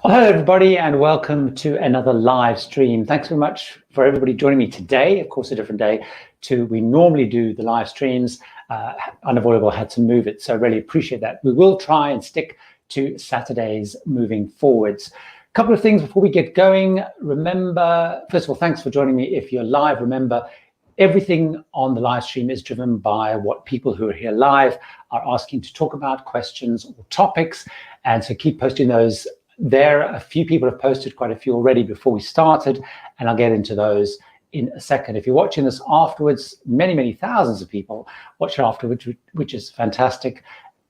Well, hello, everybody, and welcome to another live stream. Thanks very much for everybody joining me today. Of course, a different day to we normally do the live streams. Unavoidable had to move it, so I really appreciate that. We will try and stick to Saturdays moving forwards. A couple of things before we get going. Remember, first of all, thanks for joining me. If you're live, remember, everything on the live stream is driven by what people who are here live are asking to talk about, questions or topics, and so keep posting those. There, a few people have posted quite a few already before we started, and I'll get into those in a second. If you're watching this afterwards, many thousands of people watch it afterwards, which is fantastic.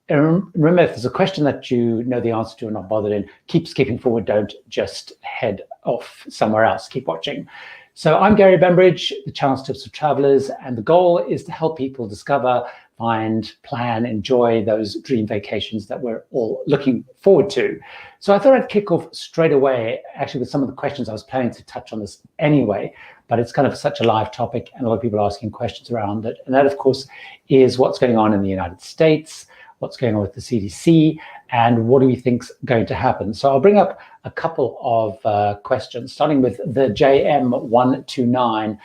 And remember, if there's a question that you know the answer to and not bothered in, keep skipping forward. Don't just head off somewhere else. Keep watching. So I'm Gary Bembridge, the Chance Tips of Travelers, and the goal is to help people discover, find, plan, enjoy those dream vacations that we're all looking forward to. So I thought I'd kick off straight away, actually, with some of the questions. I was planning to touch on this anyway, but it's kind of such a live topic and a lot of people are asking questions around it. And that, of course, is what's going on in the United States, what's going on with the CDC, and what do we think's going to happen. So I'll bring up a couple of questions, starting with the JM129,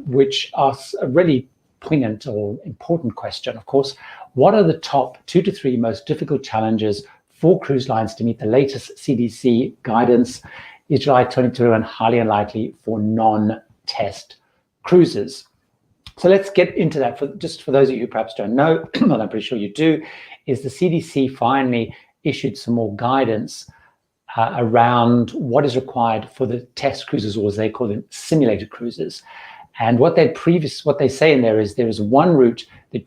which asks a really poignant or important question, of course. What are the top 2 to 3 most difficult challenges for cruise lines to meet the latest CDC guidance? Is July 2021 highly unlikely for non-test cruises? So let's get into that. Just for those of you who perhaps don't know, well, I'm pretty sure you do, is the CDC finally issued some more guidance around what is required for the test cruises, or as they call them, simulated cruises. And what they say in there is one route that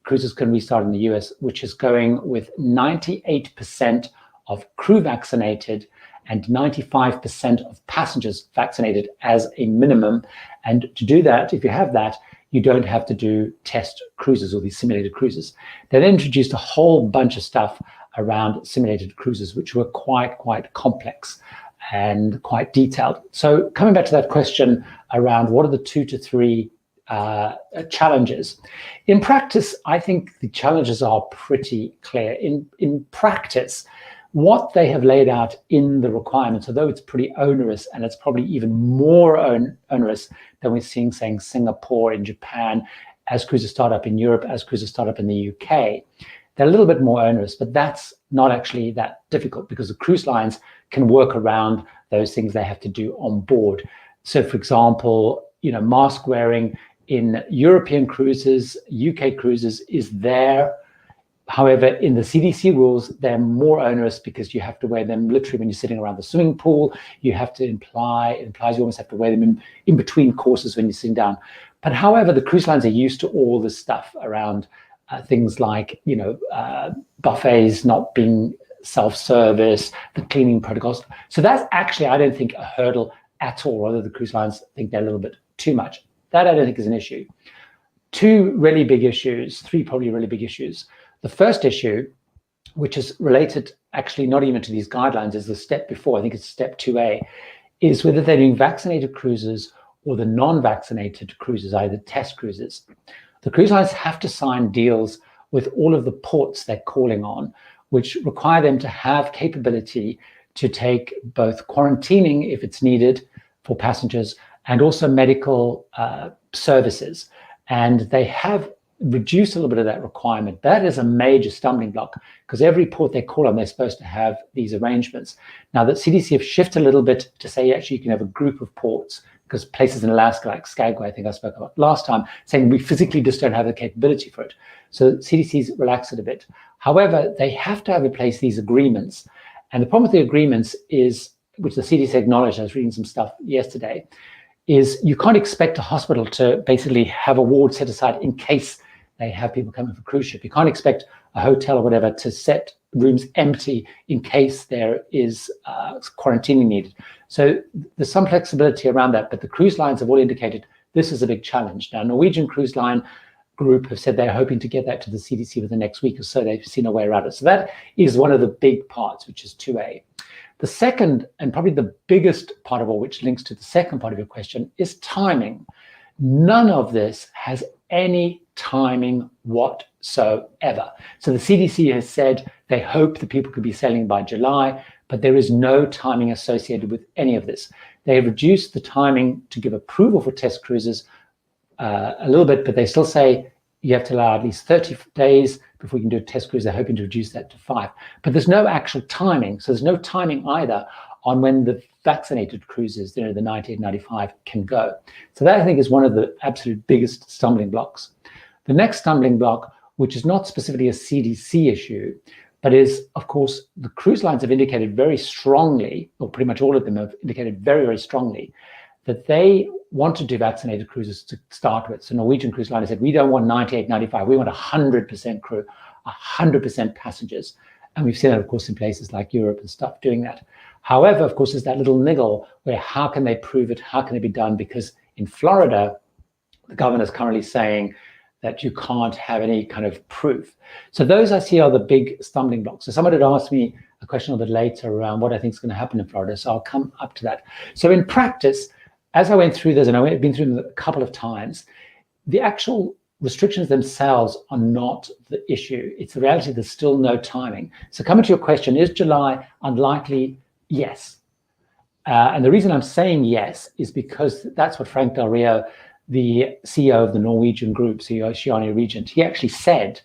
cruises can restart in the US, which is going with 98% of crew vaccinated and 95% of passengers vaccinated as a minimum. And to do that, if you have that, you don't have to do test cruises or these simulated cruises. They then introduced a whole bunch of stuff around simulated cruises, which were quite complex and quite detailed. So coming back to that question around what are the 2 to 3 challenges. In practice, I think the challenges are pretty clear. In practice, what they have laid out in the requirements, although it's pretty onerous, and it's probably even more onerous than we're seeing, saying Singapore, in Japan, as cruises start up in Europe, as cruises start up in the UK, they're a little bit more onerous, but that's not actually that difficult because the cruise lines can work around those things they have to do on board. So for example, mask wearing in European cruises, UK cruises is there. However, in the CDC rules, they're more onerous because you have to wear them literally when you're sitting around the swimming pool. It implies you almost have to wear them in between courses when you're sitting down. But however, the cruise lines are used to all this stuff around things like, buffets not being self-service, the cleaning protocols. So that's actually, I don't think, a hurdle at all, although the cruise lines think they're a little bit too much. That I don't think is an issue. 2 really big issues, 3 probably really big issues. The first issue, which is related actually not even to these guidelines, is the step before, I think it's step 2A, is whether they're doing vaccinated cruises or the non-vaccinated cruises, either test cruises. The cruise lines have to sign deals with all of the ports they're calling on, which require them to have capability to take both quarantining if it's needed for passengers and also medical services. And they have reduced a little bit of that requirement. That is a major stumbling block because every port they call on, they're supposed to have these arrangements. Now that CDC have shifted a little bit to say actually you can have a group of ports, because places in Alaska like Skagway, I think I spoke about last time, saying we physically just don't have the capability for it. So CDC's relaxed it a bit. However, they have to have in place these agreements. And the problem with the agreements is, which the CDC acknowledged, I was reading some stuff yesterday, is you can't expect a hospital to basically have a ward set aside in case they have people coming for cruise ship. You can't expect a hotel or whatever to set rooms empty in case there is quarantining needed. So there's some flexibility around that, but the cruise lines have all indicated this is a big challenge. Now, Norwegian Cruise Line Group have said they're hoping to get that to the CDC within the next week or so. They've seen a way around it. So that is one of the big parts, which is 2A. The second, and probably the biggest part of all, which links to the second part of your question, is timing. None of this has any timing whatsoever. So the CDC has said they hope that people could be sailing by July, but there is no timing associated with any of this. They have reduced the timing to give approval for test cruises a little bit, but they still say you have to allow at least 30 days before you can do a test cruise. They're hoping to reduce that to 5. But there's no actual timing. So there's no timing either on when the vaccinated cruises, the 98, 95 can go. So that, I think, is one of the absolute biggest stumbling blocks. The next stumbling block, which is not specifically a CDC issue, but is, of course, the cruise lines have indicated very strongly, or pretty much all of them have indicated very, very strongly, that they want to do vaccinated cruises to start with. So Norwegian Cruise Line has said, we don't want 98, 95, we want 100% crew, 100% passengers. And we've seen that, of course, in places like Europe and stuff doing that. However, of course, there's that little niggle where how can they prove it? How can it be done? Because in Florida, the governor is currently saying that you can't have any kind of proof. So those I see are the big stumbling blocks. So someone had asked me a question a little bit later around what I think is going to happen in Florida. So I'll come up to that. So in practice, as I went through this, and I've been through them a couple of times, the actual restrictions themselves are not the issue. It's the reality there's still no timing. So coming to your question, is July unlikely? Yes. And the reason I'm saying yes is because that's what Frank Del Rio, the CEO of the Norwegian group, CEO Oceania Regent, he actually said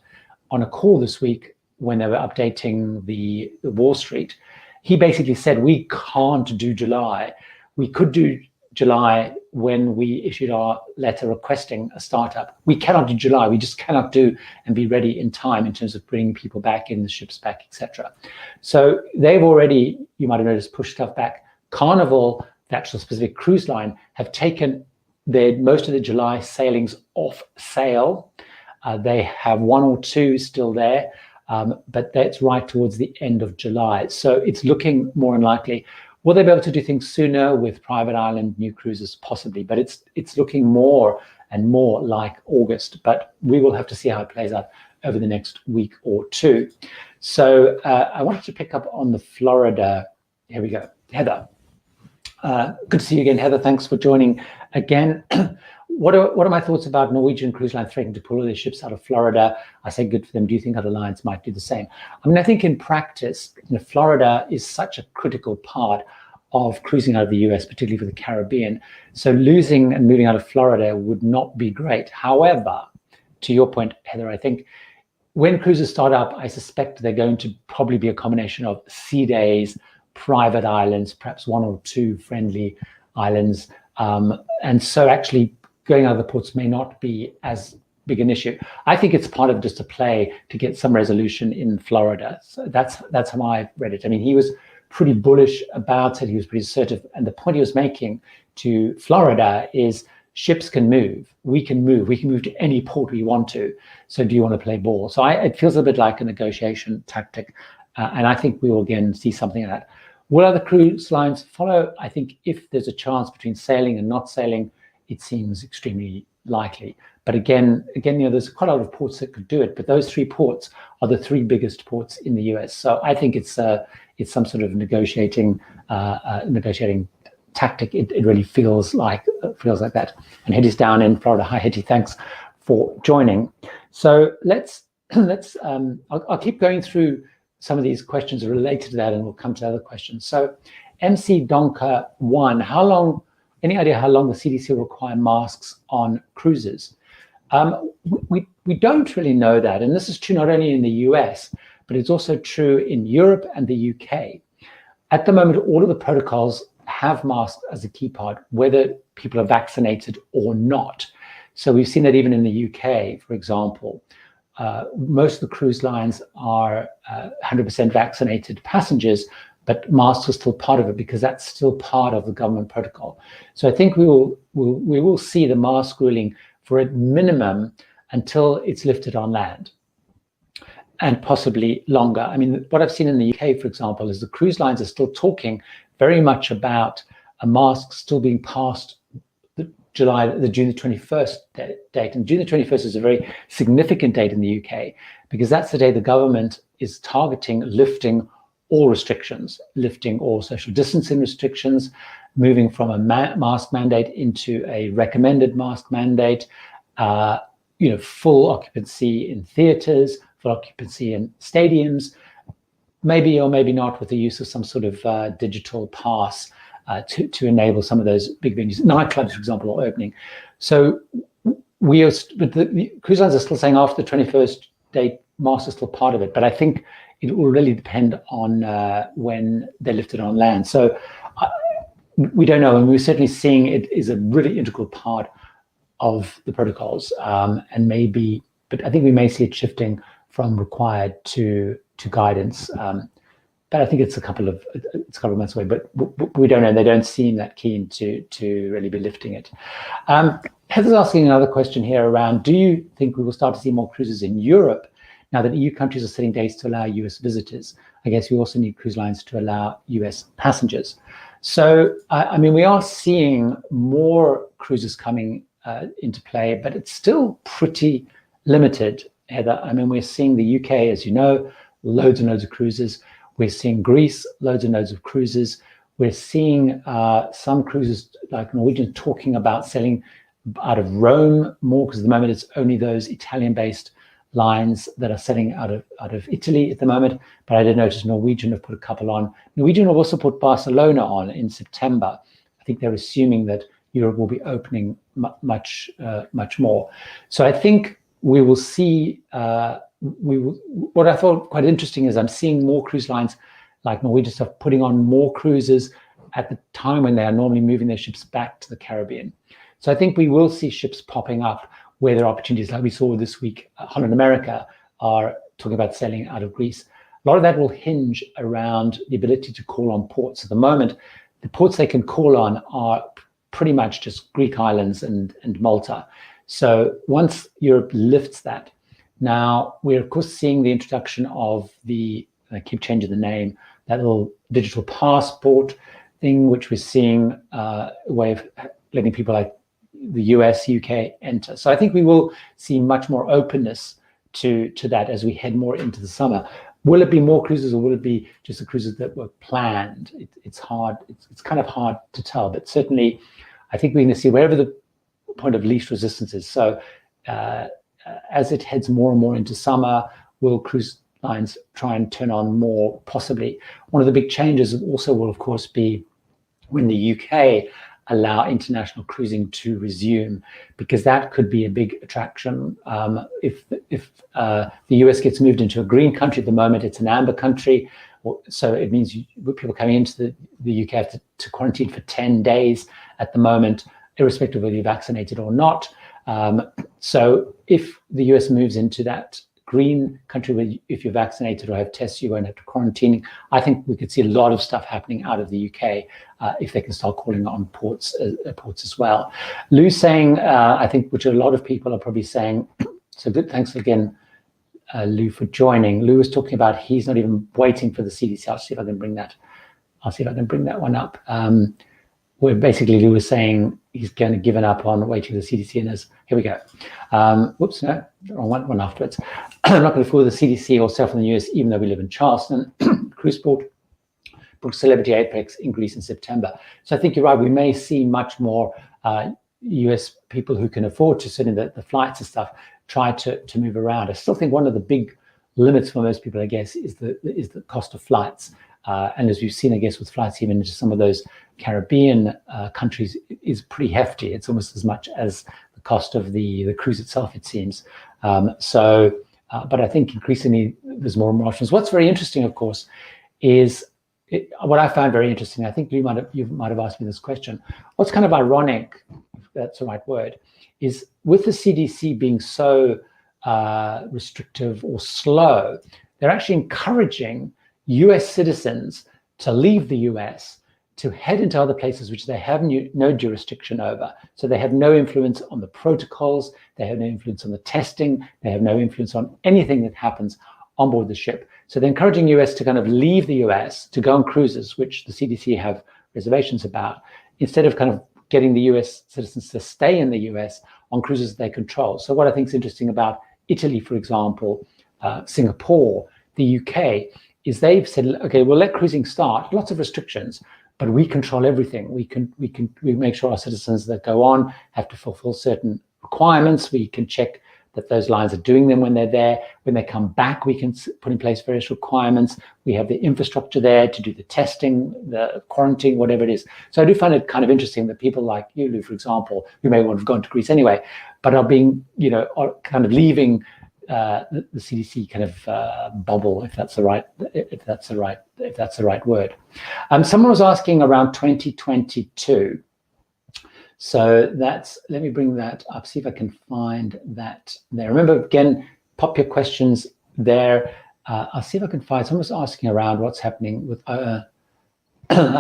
on a call this week when they were updating the Wall Street, he basically said, we can't do July. We could do July when we issued our letter requesting a startup. We cannot do July. We just cannot do and be ready in time in terms of bringing people back in, the ships back, etc. So they've already, you might have noticed, pushed stuff back. Carnival, the actual specific cruise line, have taken most of the July sailings off sale. They have 1 or 2 still there, but that's right towards the end of July. So it's looking more unlikely. Will they be able to do things sooner with private island new cruises? Possibly, but it's looking more and more like August. But we will have to see how it plays out over the next week or 2. So I wanted to pick up on the Florida. Here we go, Heather. Good to see you again, Heather. Thanks for joining again. What are my thoughts about Norwegian Cruise Line threatening to pull all their ships out of Florida? I say good for them. Do you think other lines might do the same? I mean, I think in practice, Florida is such a critical part of cruising out of the US, particularly for the Caribbean. So losing and moving out of Florida would not be great. However, to your point, Heather, I think when cruises start up, I suspect they're going to probably be a combination of sea days, private islands, perhaps 1 or 2 friendly islands. And so actually going out of the ports may not be as big an issue. I think it's part of just a play to get some resolution in Florida. So that's how I read it. I mean, he was pretty bullish about it. He was pretty assertive. And the point he was making to Florida is ships can move. We can move. We can move to any port we want to. So do you want to play ball? So it feels a bit like a negotiation tactic. And I think we will again see something of that. Will other cruise lines follow? I think if there's a chance between sailing and not sailing, it seems extremely likely. But again, there's quite a lot of ports that could do it. But those 3 ports are the 3 biggest ports in the US. So I think it's some sort of negotiating tactic. It really feels like that. And Hetty's down in Florida. Hi, Hetty. Thanks for joining. So I'll keep going through some of these questions related to that, and we'll come to other questions. So MC Donker 1, any idea how long the CDC will require masks on cruises? We don't really know that. And this is true not only in the US, but it's also true in Europe and the UK. At the moment, all of the protocols have masks as a key part, whether people are vaccinated or not. So we've seen that even in the UK, for example. Most of the cruise lines are 100% vaccinated passengers, but masks are still part of it because that's still part of the government protocol. So I think we will see the mask ruling for a minimum until it's lifted on land, and possibly longer. I mean, what I've seen in the UK, for example, is the cruise lines are still talking very much about a mask still being passed the June the 21st date. And June the 21st is a very significant date in the UK because that's the day the government is targeting lifting all restrictions, lifting all social distancing restrictions, moving from a mask mandate into a recommended mask mandate, full occupancy in theaters, full occupancy in stadiums, maybe or maybe not with the use of some sort of digital pass to enable some of those big venues. Nightclubs, for example, are opening. So but the cruise lines are still saying after the 21st date, masks are still part of it. But I think it will really depend on when they're lifted on land. So we don't know, and we're certainly seeing it is a really integral part of the protocols, and maybe, but I think we may see it shifting from required to guidance. But I think it's a couple of months away. But we don't know. They don't seem that keen to really be lifting it. Heather's asking another question here around: do you think we will start to see more cruises in Europe now that EU countries are setting dates to allow US visitors? I guess we also need cruise lines to allow US passengers. So I mean, we are seeing more cruises coming into play, but it's still pretty limited, Heather. I mean, we're seeing the UK, as you know, loads and loads of cruises. We're seeing Greece, loads and loads of cruises. We're seeing some cruises like Norwegian talking about selling out of Rome more, because at the moment it's only those Italian-based lines that are selling out of Italy at the moment. But I did notice Norwegian have put a couple on. Norwegian have also put Barcelona on in September. I think they're assuming that Europe will be opening much more. So I think we will see. What I thought quite interesting is I'm seeing more cruise lines like Norwegian stuff putting on more cruises at the time when they are normally moving their ships back to the Caribbean. So I think we will see ships popping up where there are opportunities, like we saw this week. Holland America are talking about sailing out of Greece. A lot of that will hinge around the ability to call on ports. At the moment, the ports they can call on are pretty much just Greek islands and Malta. So once Europe lifts that, now we're of course seeing the introduction of I keep changing the name, that little digital passport thing, which we're seeing a way of letting people like the US, UK enter. So I think we will see much more openness to that as we head more into the summer. Will it be more cruises, or will it be just the cruises that were planned? It's hard. It's kind of hard to tell, but certainly I think we're going to see wherever the point of least resistance is. So as it heads more and more into summer, will cruise lines try and turn on more? Possibly. One of the big changes also will, of course, be when the UK allow international cruising to resume, because that could be a big attraction. If the US gets moved into a green country, at the moment it's an amber country, so it means people coming into the UK have to quarantine for 10 days at the moment, irrespective of whether you're vaccinated or not. So if the US moves into that green country where if you're vaccinated or have tests, you won't have to quarantine, I think we could see a lot of stuff happening out of the UK if they can start calling on ports as well. Lou's saying, I think, which a lot of people are probably saying, so good, thanks again, Lou, for joining. Lou was talking about he's not even waiting for the CDC. I'll see if I can bring that one up. Where basically Lou was saying he's kind of given up on waiting for the CDC, and here we go. Whoops, no, wrong one afterwards. I'm not going to fool the CDC or self in the US, even though we live in Charleston. Cruiseport booked Celebrity Apex in Greece in September. So I think you're right. We may see much more US people who can afford to sit in the flights and stuff try to move around. I still think one of the big limits for most people, I guess, is the cost of flights. And as we've seen, I guess, with flights even into some of those Caribbean countries, is pretty hefty. It's almost as much as the cost of the cruise itself, it seems. But I think increasingly there's more and more options. What's very interesting, of course, is what I found very interesting. I think you might have asked me this question. What's kind of ironic, if that's the right word, is with the CDC being so restrictive or slow, they're actually encouraging US citizens to leave the US, to head into other places which they have no jurisdiction over. So they have no influence on the protocols, they have no influence on the testing, they have no influence on anything that happens on board the ship. So they're encouraging US to kind of leave the US, to go on cruises, which the CDC have reservations about, instead of kind of getting the US citizens to stay in the US on cruises they control. So what I think is interesting about Italy, for example, Singapore, the UK, is they've said, okay, we'll let cruising start, lots of restrictions, but we control everything. We make sure our citizens that go on have to fulfill certain requirements. We can check that those lines are doing them when they're there. When they come back, we can put in place various requirements. We have the infrastructure there to do the testing, the quarantine, whatever it is. So I do find it kind of interesting that people like you, Lou, for example, who may want to have gone to Greece anyway, but are being, are kind of leaving the CDC kind of bubble, if that's the right word. Someone was asking around 2022. So let me bring that up, see if I can find that there. Remember, again, pop your questions there. I'll see if I can find, someone's asking around what's happening with, I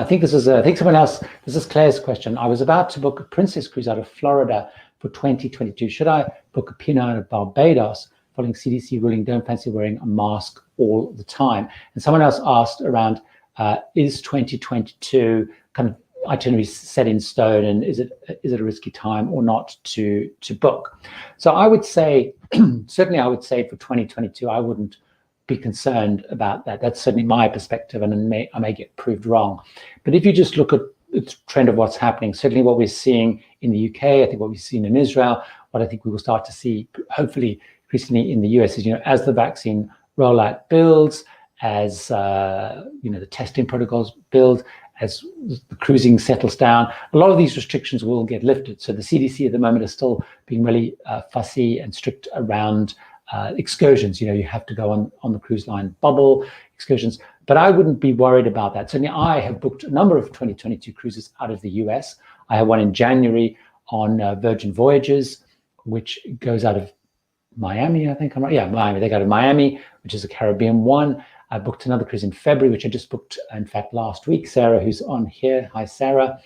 think someone else, this is Claire's question. I was about to book a Princess cruise out of Florida for 2022. Should I book a P&O out of Barbados following CDC ruling, don't fancy wearing a mask all the time? And someone else asked around, is 2022 kind of itinerary set in stone, and is it a risky time or not to book? So I would say, certainly I would say for 2022, I wouldn't be concerned about that. That's certainly my perspective, and I may get proved wrong. But if you just look at the trend of what's happening, certainly what we're seeing in the UK, I think what we've seen in Israel, what I think we will start to see, hopefully increasingly in the US, is, as the vaccine rollout builds, as the testing protocols build, as the cruising settles down, a lot of these restrictions will get lifted. So the CDC at the moment is still being really fussy and strict around excursions. You have to go on the cruise line bubble excursions, but I wouldn't be worried about that. Certainly I have booked a number of 2022 cruises out of the US. I have one in January on Virgin Voyages, which goes out of Miami, I think I'm right. Yeah, Miami. They go to Miami, which is a Caribbean one. I booked another cruise in February, which I just booked, in fact, last week. Sarah, who's on here, hi Sarah,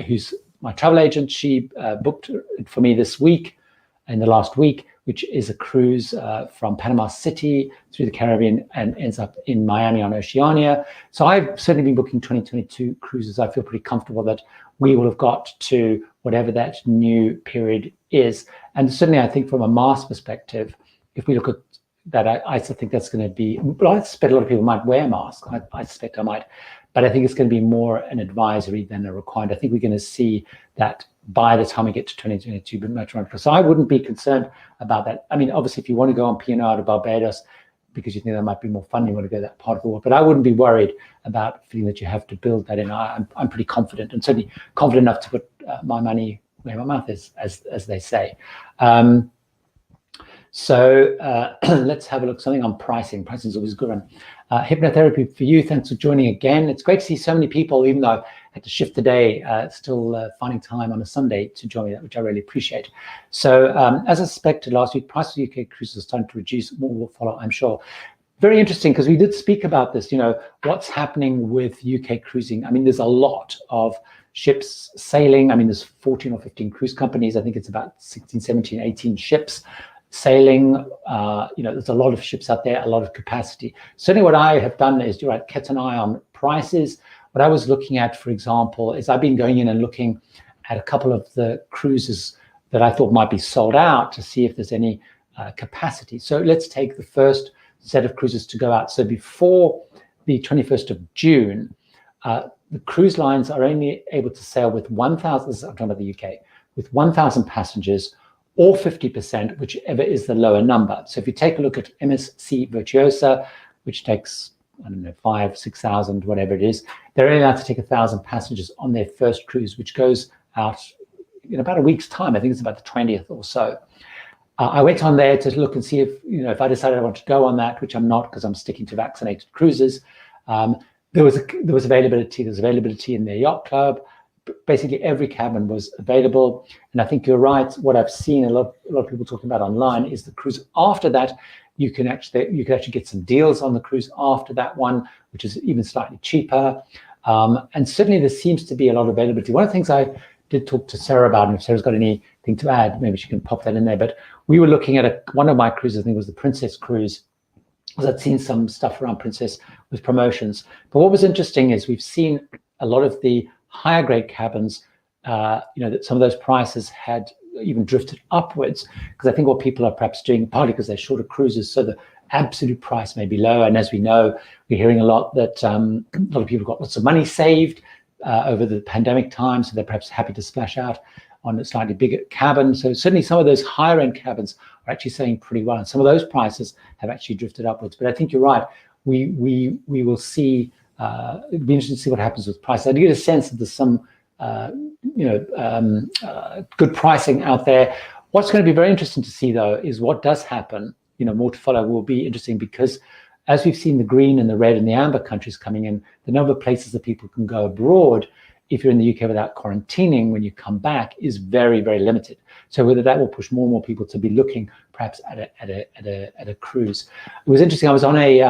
who's my travel agent. She booked it for me this week, in the last week, which is a cruise from Panama City through the Caribbean and ends up in Miami on Oceania. So I've certainly been booking 2022 cruises. I feel pretty comfortable that we will have got to whatever that new period is. And certainly I think from a mask perspective, if we look at that, I think that's going to be, well, I suspect a lot of people might wear masks. I suspect I might, but I think it's going to be more an advisory than a requirement. I think we're going to see that by the time we get to 2022, but much more. So I wouldn't be concerned about that. I mean, obviously, if you want to go on P&O out of Barbados because you think that might be more fun, you want to go to that part of the world, but I wouldn't be worried about feeling that you have to build that in. I'm pretty confident, and certainly confident enough to put my money where my mouth is, as they say. So let's have a look, something on pricing. Pricing is always a good one. Hypnotherapy for you, thanks for joining again. It's great to see so many people, even though I had to shift today, still finding time on a Sunday to join me, which I really appreciate. So as I suspected last week, price of UK cruises are starting to reduce. More will follow, I'm sure. Very interesting, because we did speak about this, what's happening with UK cruising. I mean, there's a lot of ships sailing. I mean, there's 14 or 15 cruise companies. I think it's about 16, 17, 18 ships sailing. There's a lot of ships out there, a lot of capacity. Certainly what I have done is, kept an eye on prices. What I was looking at, for example, is I've been going in and looking at a couple of the cruises that I thought might be sold out to see if there's any capacity. So let's take the first set of cruises to go out. So before the 21st of June, the cruise lines are only able to sail with 1,000, I'm talking about the UK, with 1,000 passengers, or 50%, whichever is the lower number. So if you take a look at MSC Virtuosa, which takes, 5,000, 6,000, whatever it is, they're only allowed to take 1,000 passengers on their first cruise, which goes out in about a week's time. I think it's about the 20th or so. I went on there to look and see if I decided I want to go on that, which I'm not, because I'm sticking to vaccinated cruises. There was availability. There's availability in their yacht club. Basically every cabin was available, and I think you're right. What I've seen a lot of people talking about online is the cruise after that. You can actually get some deals on the cruise after that one, which is even slightly cheaper. And certainly there seems to be a lot of availability. One of the things I did talk to Sarah about, and if Sarah's got anything to add, maybe she can pop that in there. But we were looking at one of my cruises, I think it was the Princess cruise, because I'd seen some stuff around Princess with promotions. But what was interesting is we've seen a lot of the higher grade cabins, that some of those prices had even drifted upwards, because I think what people are perhaps doing, partly because they're shorter cruises, so the absolute price may be lower. And as we know, we're hearing a lot that a lot of people got lots of money saved over the pandemic time, so they're perhaps happy to splash out on a slightly bigger cabin. So certainly some of those higher end cabins are actually selling pretty well, and some of those prices have actually drifted upwards. But I think you're right. We will see. It'd be interesting to see what happens with prices. I do get a sense that there's some good pricing out there. What's going to be very interesting to see, though, is what does happen. More to follow will be interesting, because as we've seen the green and the red and the amber countries coming in, the number of places that people can go abroad if you're in the UK without quarantining when you come back is very, very limited. So whether that will push more and more people to be looking perhaps at a cruise. It was interesting. I was on a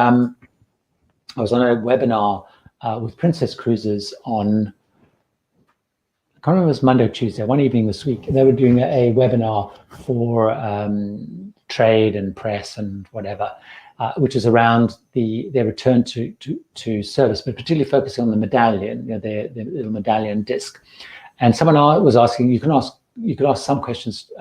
webinar with Princess Cruises on, I can't remember if it was Monday or Tuesday, one evening this week. They were doing a webinar for trade and press and whatever, which is around their return to service, but particularly focusing on the medallion, their little medallion disc. And someone was asking, you could ask some questions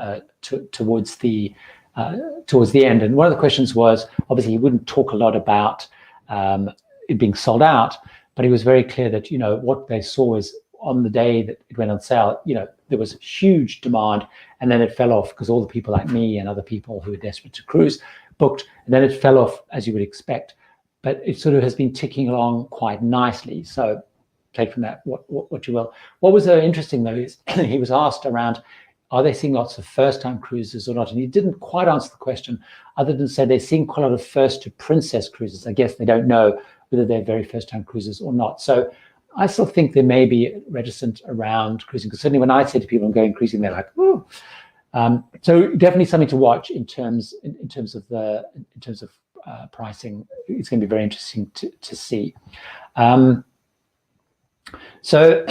towards the end. And one of the questions was, obviously, he wouldn't talk a lot about it being sold out, but he was very clear that what they saw is on the day that it went on sale, there was huge demand, and then it fell off because all the people like me and other people who were desperate to cruise booked, and then it fell off as you would expect. But it sort of has been ticking along quite nicely. So take from that what you will. What was interesting, though, is he was asked around, are they seeing lots of first-time cruises or not? And he didn't quite answer the question, other than say they're seeing quite a lot of first to princess cruises. I guess they don't know whether they're very first-time cruises or not. So I still think they may be reticent around cruising, because certainly when I say to people I'm going cruising, they're like, "Ooh." So definitely something to watch in terms of pricing. It's going to be very interesting to see. So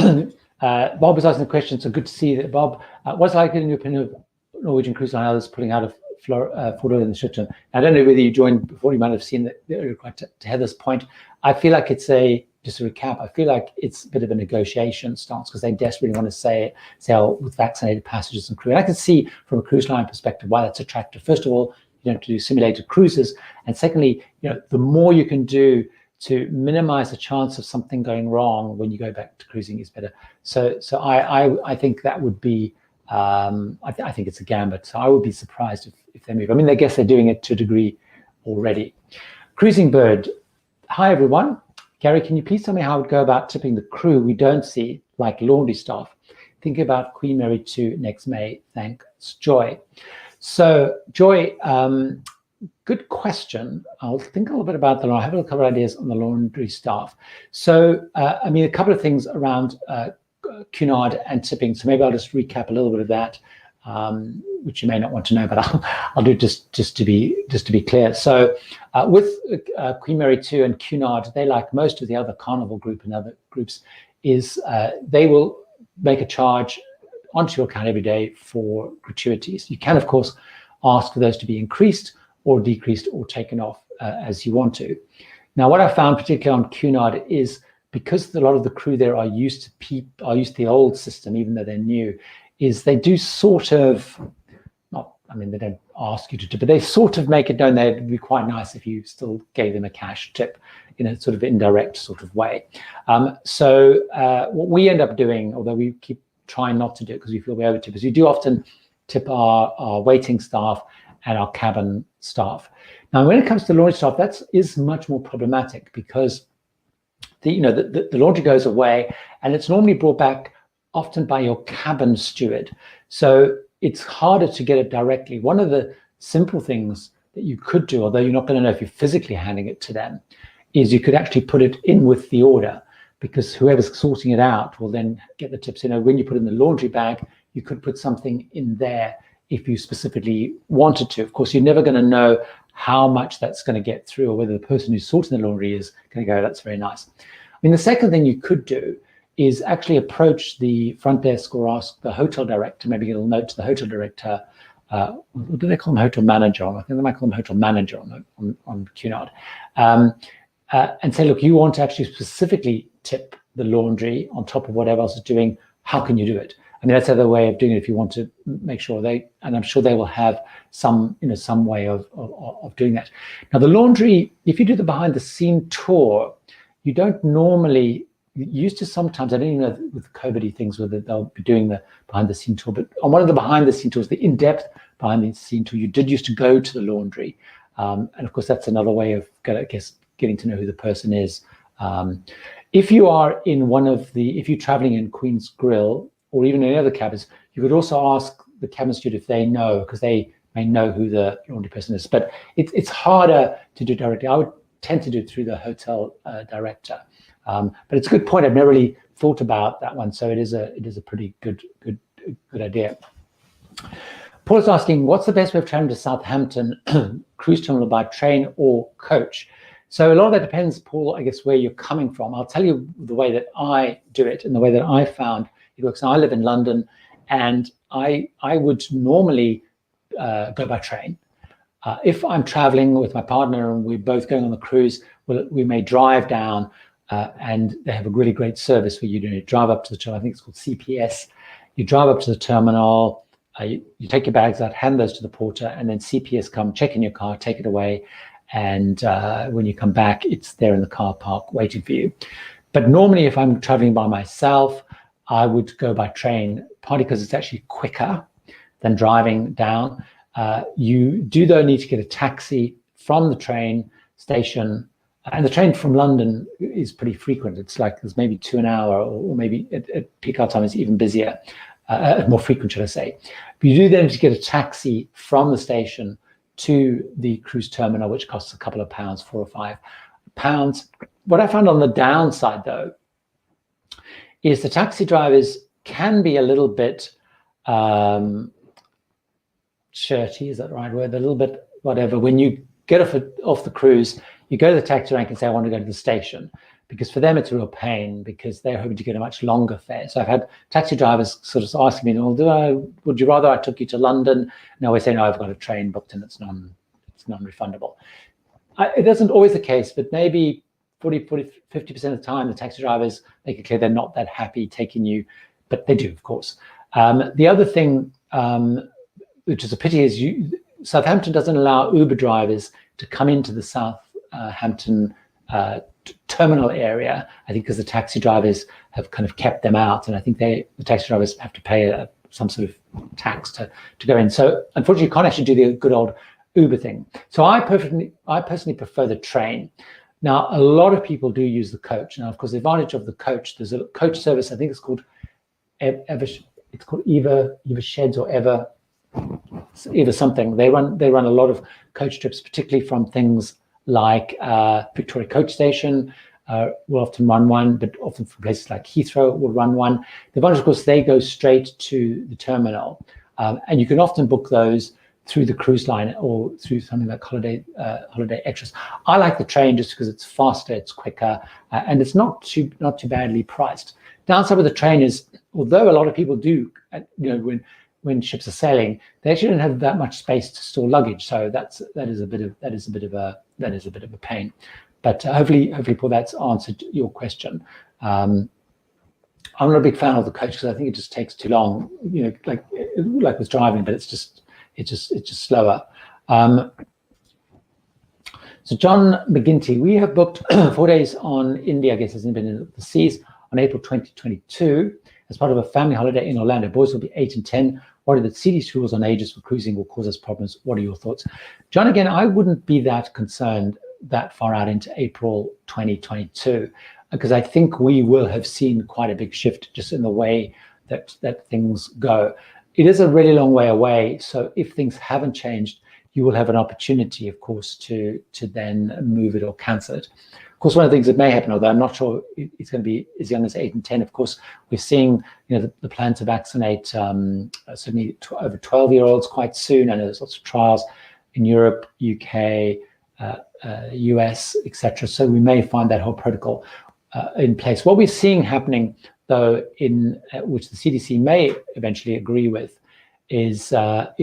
Bob was asking the question. So good to see that, Bob. What's like in your opinion of Norwegian Cruise Line others pulling out of Florida in the short term? I don't know whether you joined before. You might have seen that to Heather's point. I feel like it's just to recap, I feel like it's a bit of a negotiation stance, because they desperately want to sell with vaccinated passengers and crew. And I can see from a cruise line perspective why that's attractive. First of all, you don't have to do simulated cruises. And secondly, the more you can do to minimize the chance of something going wrong when you go back to cruising is better. So I think that would be, I think it's a gambit. So I would be surprised if they move. I mean, I guess they're doing it to a degree already. Cruising Bird, hi everyone. Gary, can you please tell me how I would go about tipping the crew we don't see, like laundry staff? Think about Queen Mary 2 next May. Thanks, Joy. So, Joy, good question. I'll think a little bit about that. I'll have a couple of ideas on the laundry staff. So, I mean, a couple of things around Cunard and tipping. So maybe I'll just recap a little bit of that, which you may not want to know, but I'll do just to be clear. So with Queen Mary 2 and Cunard, they, like most of the other Carnival group and other groups, is they will make a charge onto your account every day for gratuities. You can, of course, ask for those to be increased or decreased or taken off as you want to. Now, what I found particularly on Cunard is, because a lot of the crew there are used to the old system, even though they're new, is they do sort of, they don't ask you to tip, but they sort of make it known that it'd be quite nice if you still gave them a cash tip in a sort of indirect sort of way. So what we end up doing, although we keep trying not to do it because we feel we overtip, is we do often tip our waiting staff and our cabin staff. Now, when it comes to laundry staff, that is much more problematic, because the laundry goes away and it's normally brought back often by your cabin steward. So it's harder to get it directly. One of the simple things that you could do, although you're not going to know if you're physically handing it to them, is you could actually put it in with the order, because whoever's sorting it out will then get the tips. When you put it in the laundry bag, you could put something in there if you specifically wanted to. Of course, you're never going to know how much that's going to get through, or whether the person who's sorting the laundry is going to go, that's very nice. I mean, the second thing you could do is actually approach the front desk or ask the hotel director, maybe get a note to the hotel director. What do they call them? Hotel manager. I think they might call them hotel manager on Cunard. And say, look, you want to actually specifically tip the laundry on top of whatever else is doing. How can you do it? I mean, that's the other way of doing it if you want to make sure and I'm sure they will have some way of doing that. Now, the laundry, if you do the behind the scene tour, you don't normally used to sometimes, I don't even know with COVID things whether they'll be doing the behind the scene tour, but on one of the behind the scene tours, the in-depth behind the scene tour, you did used to go to the laundry. And of course, that's another way of, I guess, getting to know who the person is. If you are in if you're traveling in Queen's Grill or even any other cabins, you could also ask the cabin steward if they know, because they may know who the laundry person is. But it's harder to do directly. I would tend to do it through the hotel director. But it's a good point. I've never really thought about that one, so it is a pretty good idea. Paul is asking, what's the best way of traveling to Southampton cruise terminal by train or coach? So a lot of that depends, Paul, I guess, where you're coming from. I'll tell you the way that I do it and the way that I found it works. Now, I live in London, and I would normally go by train. If I'm traveling with my partner and we're both going on the cruise, we may drive down, and they have a really great service where you drive up to the terminal. I think it's called CPS. You drive up to the terminal, you take your bags out, hand those to the porter, and then CPS come, check in your car, take it away. And when you come back, it's there in the car park waiting for you. But normally, if I'm traveling by myself, I would go by train, partly because it's actually quicker than driving down. You do, though, need to get a taxi from the train station. And the train from London is pretty frequent. It's like there's maybe 2 an hour, or maybe at peak hour time it's even busier, more frequent, should I say. But you do then need to get a taxi from the station to the cruise terminal, which costs a couple of pounds, £4 or £5. What I found on the downside, though, is the taxi drivers can be a little bit shirty, is that the right word? A little bit whatever. When you get off the cruise, you go to the taxi rank and say, I want to go to the station, because for them it's a real pain, because they're hoping to get a much longer fare. So I've had taxi drivers sort of asking me, well, would you rather I took you to London? And I always say, no, I've got a train booked and it's non-refundable. It isn't always the case, but maybe 50% of the time, the taxi drivers make it clear they're not that happy taking you, but they do, of course. The other thing, which is a pity, is Southampton doesn't allow Uber drivers to come into the Southampton terminal area, I think, because the taxi drivers have kind of kept them out, and I think the taxi drivers have to pay some sort of tax to go in. So unfortunately, you can't actually do the good old Uber thing. So I personally prefer the train. Now, a lot of people do use the coach. Now, of course, the advantage of the coach, there's a coach service, I think it's called Eva Sheds or Eva something. They run a lot of coach trips, particularly from things like Victoria Coach Station will often run one, but often from places like Heathrow will run one. The advantage, of course, they go straight to the terminal, and you can often book those through the cruise line or through something like Holiday Extras. I like the train just because it's faster, it's quicker, and it's not too badly priced. Downside with the train is, although a lot of people do, when ships are sailing, they actually don't have that much space to store luggage. So that is a bit of a pain. But hopefully, Paul, that's answered your question. I'm not a big fan of the coach because I think it just takes too long. Like with driving, but it's just slower. So John McGinty, we have booked 4 days on India, I guess, hasn't been in the seas, on April 2022 as part of a family holiday in Orlando. Boys will be 8 and 10. What are the CDC rules on ages for cruising will cause us problems? What are your thoughts? John, again, I wouldn't be that concerned that far out into April 2022, because I think we will have seen quite a big shift just in the way that things go. It is a really long way away, so if things haven't changed, you will have an opportunity, of course, to then move it or cancel it. Of course, one of the things that may happen, although I'm not sure it's going to be as young as 8 and 10, of course, we're seeing the plan to vaccinate certainly over 12-year-olds quite soon. I know there's lots of trials in Europe, UK, US, etc. So we may find that whole protocol in place. What we're seeing happening, though, which the CDC may eventually agree with, is or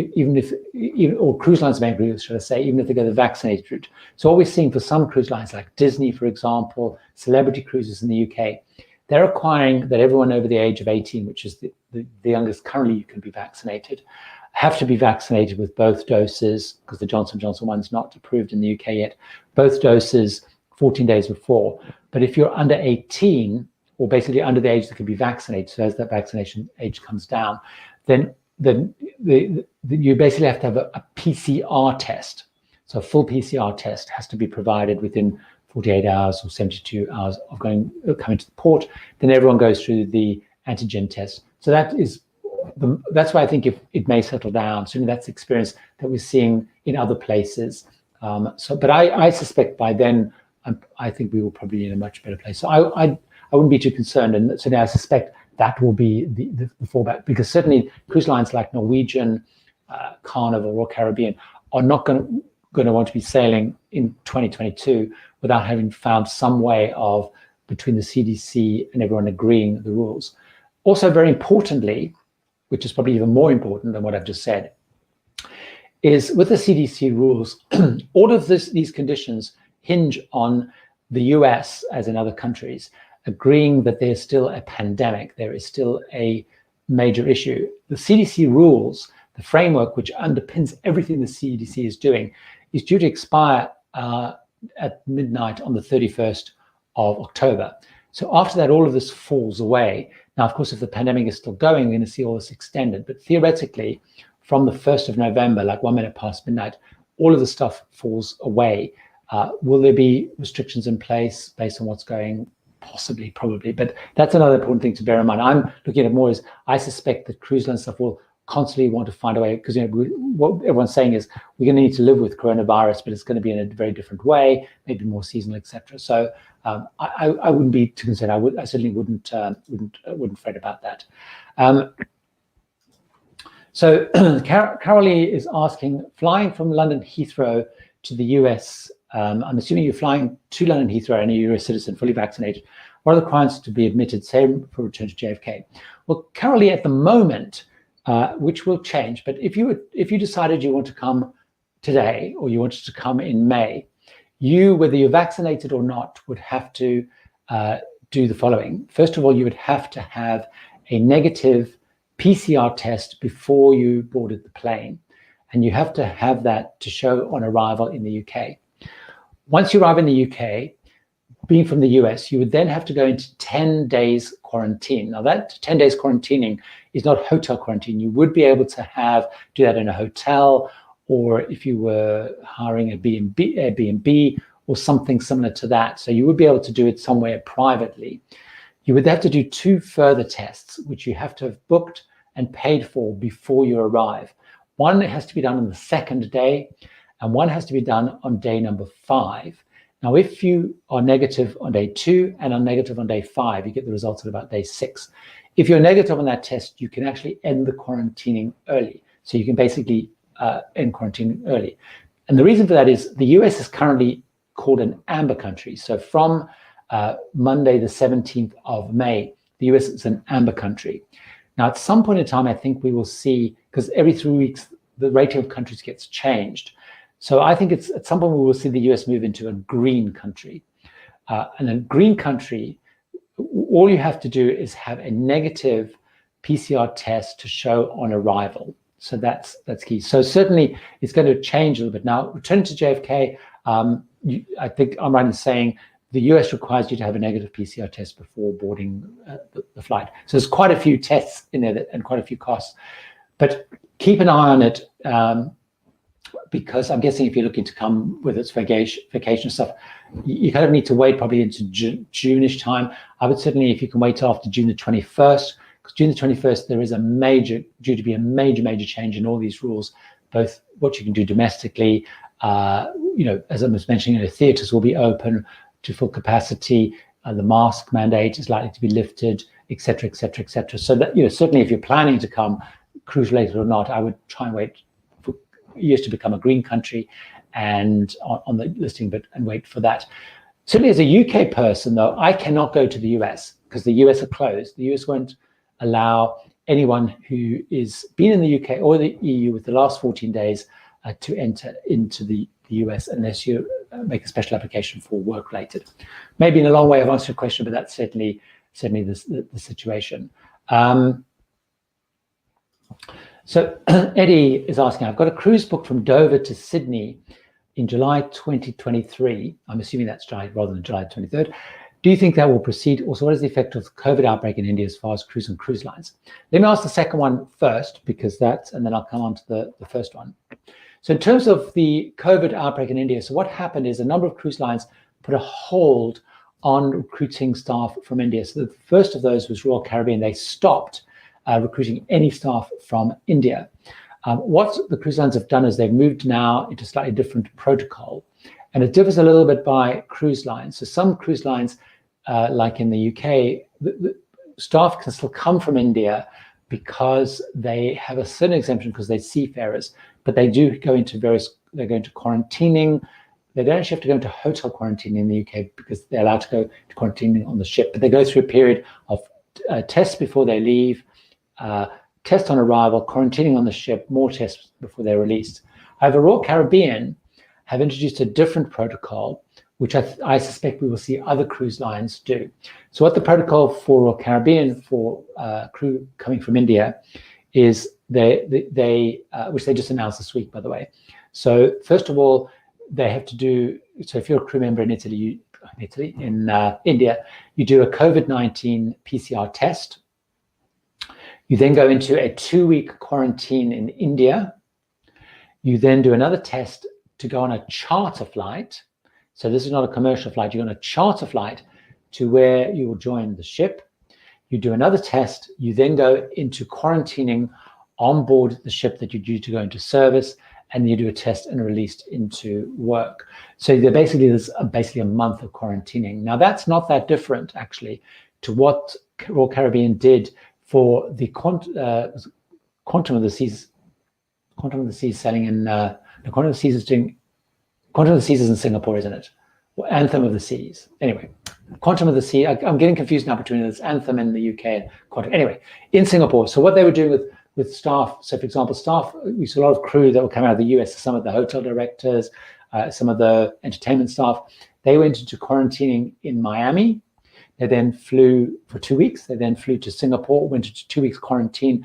cruise lines may agree with, should I say, even if they go the vaccinated route. So what we're seeing for some cruise lines, like Disney, for example, Celebrity Cruises in the UK, they're requiring that everyone over the age of 18, which is the youngest currently you can be vaccinated, have to be vaccinated with both doses, because the Johnson & Johnson one's not approved in the UK yet, both doses 14 days before. But if you're under 18, or basically under the age that can be vaccinated. So as that vaccination age comes down, then you basically have to have a PCR test. So a full PCR test has to be provided within 48 hours or 72 hours of coming to the port. Then everyone goes through the antigen test. So that's why I think if it may settle down. Certainly that's the experience that we're seeing in other places. But I suspect by then, I think we will probably be in a much better place. So I wouldn't be too concerned. And certainly I suspect that will be the fallback, because certainly cruise lines like Norwegian, Carnival, or Caribbean are not going to want to be sailing in 2022 without having found some way of, between the CDC and everyone agreeing the rules. Also, very importantly, which is probably even more important than what I've just said, is with the CDC rules, all of these conditions hinge on the US, as in other countries, agreeing that there's still a pandemic, there is still a major issue. The CDC rules, the framework which underpins everything the CDC is doing, is due to expire at midnight on the 31st of October. So after that, all of this falls away. Now, of course, if the pandemic is still going, we're going to see all this extended. But theoretically, from the 1st of November, like 1 minute past midnight, all of the stuff falls away. Will there be restrictions in place based on what's going? Possibly, probably. But that's another important thing to bear in mind. I'm looking at it more as, I suspect that cruise line stuff will constantly want to find a way, because what everyone's saying is we're going to need to live with coronavirus, but it's going to be in a very different way, maybe more seasonal, etc. So I wouldn't be too concerned. I certainly wouldn't fret about that. So Carolee is asking, flying from London Heathrow to the US, I'm assuming you're flying to London Heathrow and you're a citizen, fully vaccinated. What are the requirements to be admitted, same for return to JFK? Well, Carolee, at the moment, which will change, but if you decided you want to come today, or you wanted to come in May, you, whether you're vaccinated or not, would have to do the following. First of all, you would have to have a negative PCR test before you boarded the plane, and you have to have that to show on arrival in the UK. Once you arrive in the UK, being from the US, you would then have to go into 10 days quarantine. Now that 10 days quarantining is not hotel quarantine. You would be able to do that in a hotel, or if you were hiring a Airbnb or something similar to that. So you would be able to do it somewhere privately. You would have to do 2 further tests, which you have to have booked and paid for before you arrive. One has to be done on the 2nd day, and one has to be done on day number 5. Now, if you are negative on day 2 and are negative on day 5, you get the results at about day 6. If you're negative on that test, you can actually end the quarantining early. So you can basically end quarantining early. And the reason for that is the US is currently called an amber country. So from Monday, the 17th of May, the US is an amber country. Now, at some point in time, I think we will see, because every 3 weeks, the rating of countries gets changed. So I think it's at some point we will see the US move into a green country. And a green country, all you have to do is have a negative PCR test to show on arrival. So that's key. So certainly it's going to change a little bit. Now, returning to JFK, I think I'm right in saying the US requires you to have a negative PCR test before boarding the flight. So there's quite a few tests in there and quite a few costs. But keep an eye on it, because I'm guessing if you're looking to come with its vacation stuff, you kind of need to wait probably into June-ish time. I would certainly, if you can wait after June the 21st, because June the 21st, there is due to be a major change in all these rules, both what you can do domestically, as I was mentioning, theaters will be open to full capacity, the mask mandate is likely to be lifted, et cetera. So that, certainly if you're planning to come, cruise related or not, I would try and wait for years to become a green country and on the listing, and wait for that. Certainly as a UK person though, I cannot go to the US because the US are closed. The US won't allow anyone who is been in the UK or the EU with the last 14 days to enter into the US unless you make a special application for work related. Maybe in a long way I've answered your question, but that's certainly the situation. So Eddie is asking, I've got a cruise book from Dover to Sydney in July 2023. I'm assuming that's July rather than July 23rd. Do you think that will proceed? Also, what is the effect of the COVID outbreak in India as far as cruise and cruise lines? Let me ask the second one first, because that's, and then I'll come on to the first one. So in terms of the COVID outbreak in India, so what happened is a number of cruise lines put a hold on recruiting staff from India. So the first of those was Royal Caribbean. They stopped recruiting any staff from India. What the cruise lines have done is they've moved now into slightly different protocol, and it differs a little bit by cruise lines. So some cruise lines, like in the UK, the staff can still come from India because they have a certain exemption because they're seafarers, but they do go into they're going to quarantining. They don't actually have to go into hotel quarantine in the UK because they're allowed to go to quarantining on the ship, but they go through a period of tests before they leave, test on arrival, quarantining on the ship, more tests before they're released. However, Royal Caribbean have introduced a different protocol, which I suspect we will see other cruise lines do. So what the protocol for Royal Caribbean for crew coming from India is which they just announced this week, by the way. So first of all, they have to do, so if you're a crew member in India, you do a COVID-19 PCR test. You then go into a 2-week quarantine in India. You then do another test to go on a charter flight. So this is not a commercial flight. You're on a charter flight to where you will join the ship. You do another test. You then go into quarantining on board the ship that you're due to go into service, and you do a test and are released into work. So there's basically a month of quarantining. Now that's not that different actually to what Royal Caribbean did for the Quantum of the Seas selling in the Quantum of the Seas is doing. Quantum of the Seas is in Singapore, isn't it? Or Anthem of the Seas. Anyway, Quantum of the Sea. I'm getting confused now between this Anthem in the UK and Quantum. Anyway, in Singapore. So what they were doing with staff. So for example, staff. We saw a lot of crew that were coming out of the US. Some of the hotel directors, some of the entertainment staff. They went into quarantining in Miami. They then flew for 2 weeks. They then flew to Singapore. Went into 2 weeks quarantine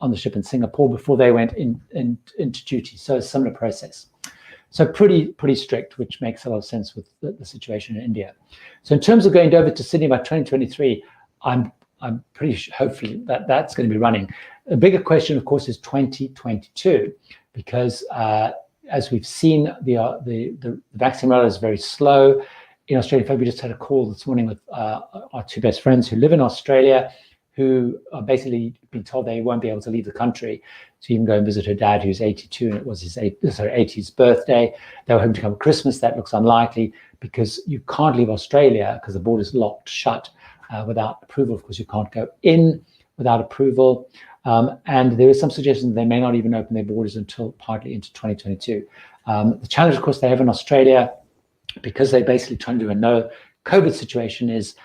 on the ship in Singapore before they went into duty. So a similar process. So pretty strict, which makes a lot of sense with the situation in India. So in terms of going over to Sydney by 2023, I'm pretty hopefully that's going to be running. A bigger question, of course, is 2022, because as we've seen, the vaccine rollout is very slow. In Australia, in fact, we just had a call this morning with our two best friends who live in Australia, who are basically being told they won't be able to leave the country to even go and visit her dad, who's 82, and it was his 80th birthday. They were hoping to come Christmas. That looks unlikely because you can't leave Australia because the border's locked shut without approval. Of course, you can't go in without approval. And there is some suggestion that they may not even open their borders until partly into 2022. The challenge, of course, they have in Australia, because they're basically trying to do a no COVID situation, is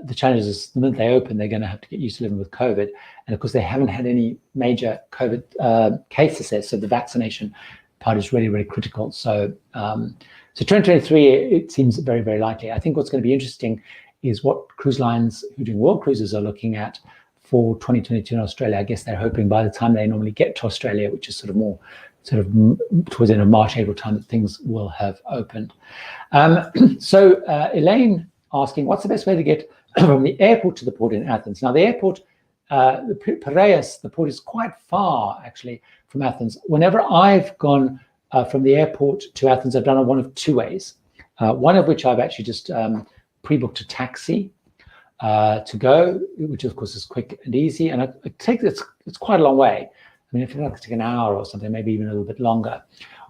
the challenge is the minute they open, they're going to have to get used to living with COVID. And of course, they haven't had any major COVID cases there. So the vaccination part is really, really critical. So, so 2023, it seems very, very likely. I think what's going to be interesting is what cruise lines who do world cruises are looking at for 2022 in Australia. I guess they're hoping by the time they normally get to Australia, which is towards the end of March, April time, that things will have opened. So Elaine asking, what's the best way to get from the airport to the port in Athens? Now, the airport, the Piraeus, the port is quite far, actually, from Athens. Whenever I've gone from the airport to Athens, I've done it one of two ways. One of which I've actually just pre-booked a taxi to go, which of course is quick and easy. And it's quite a long way. I mean, if you like to take an hour or something, maybe even a little bit longer.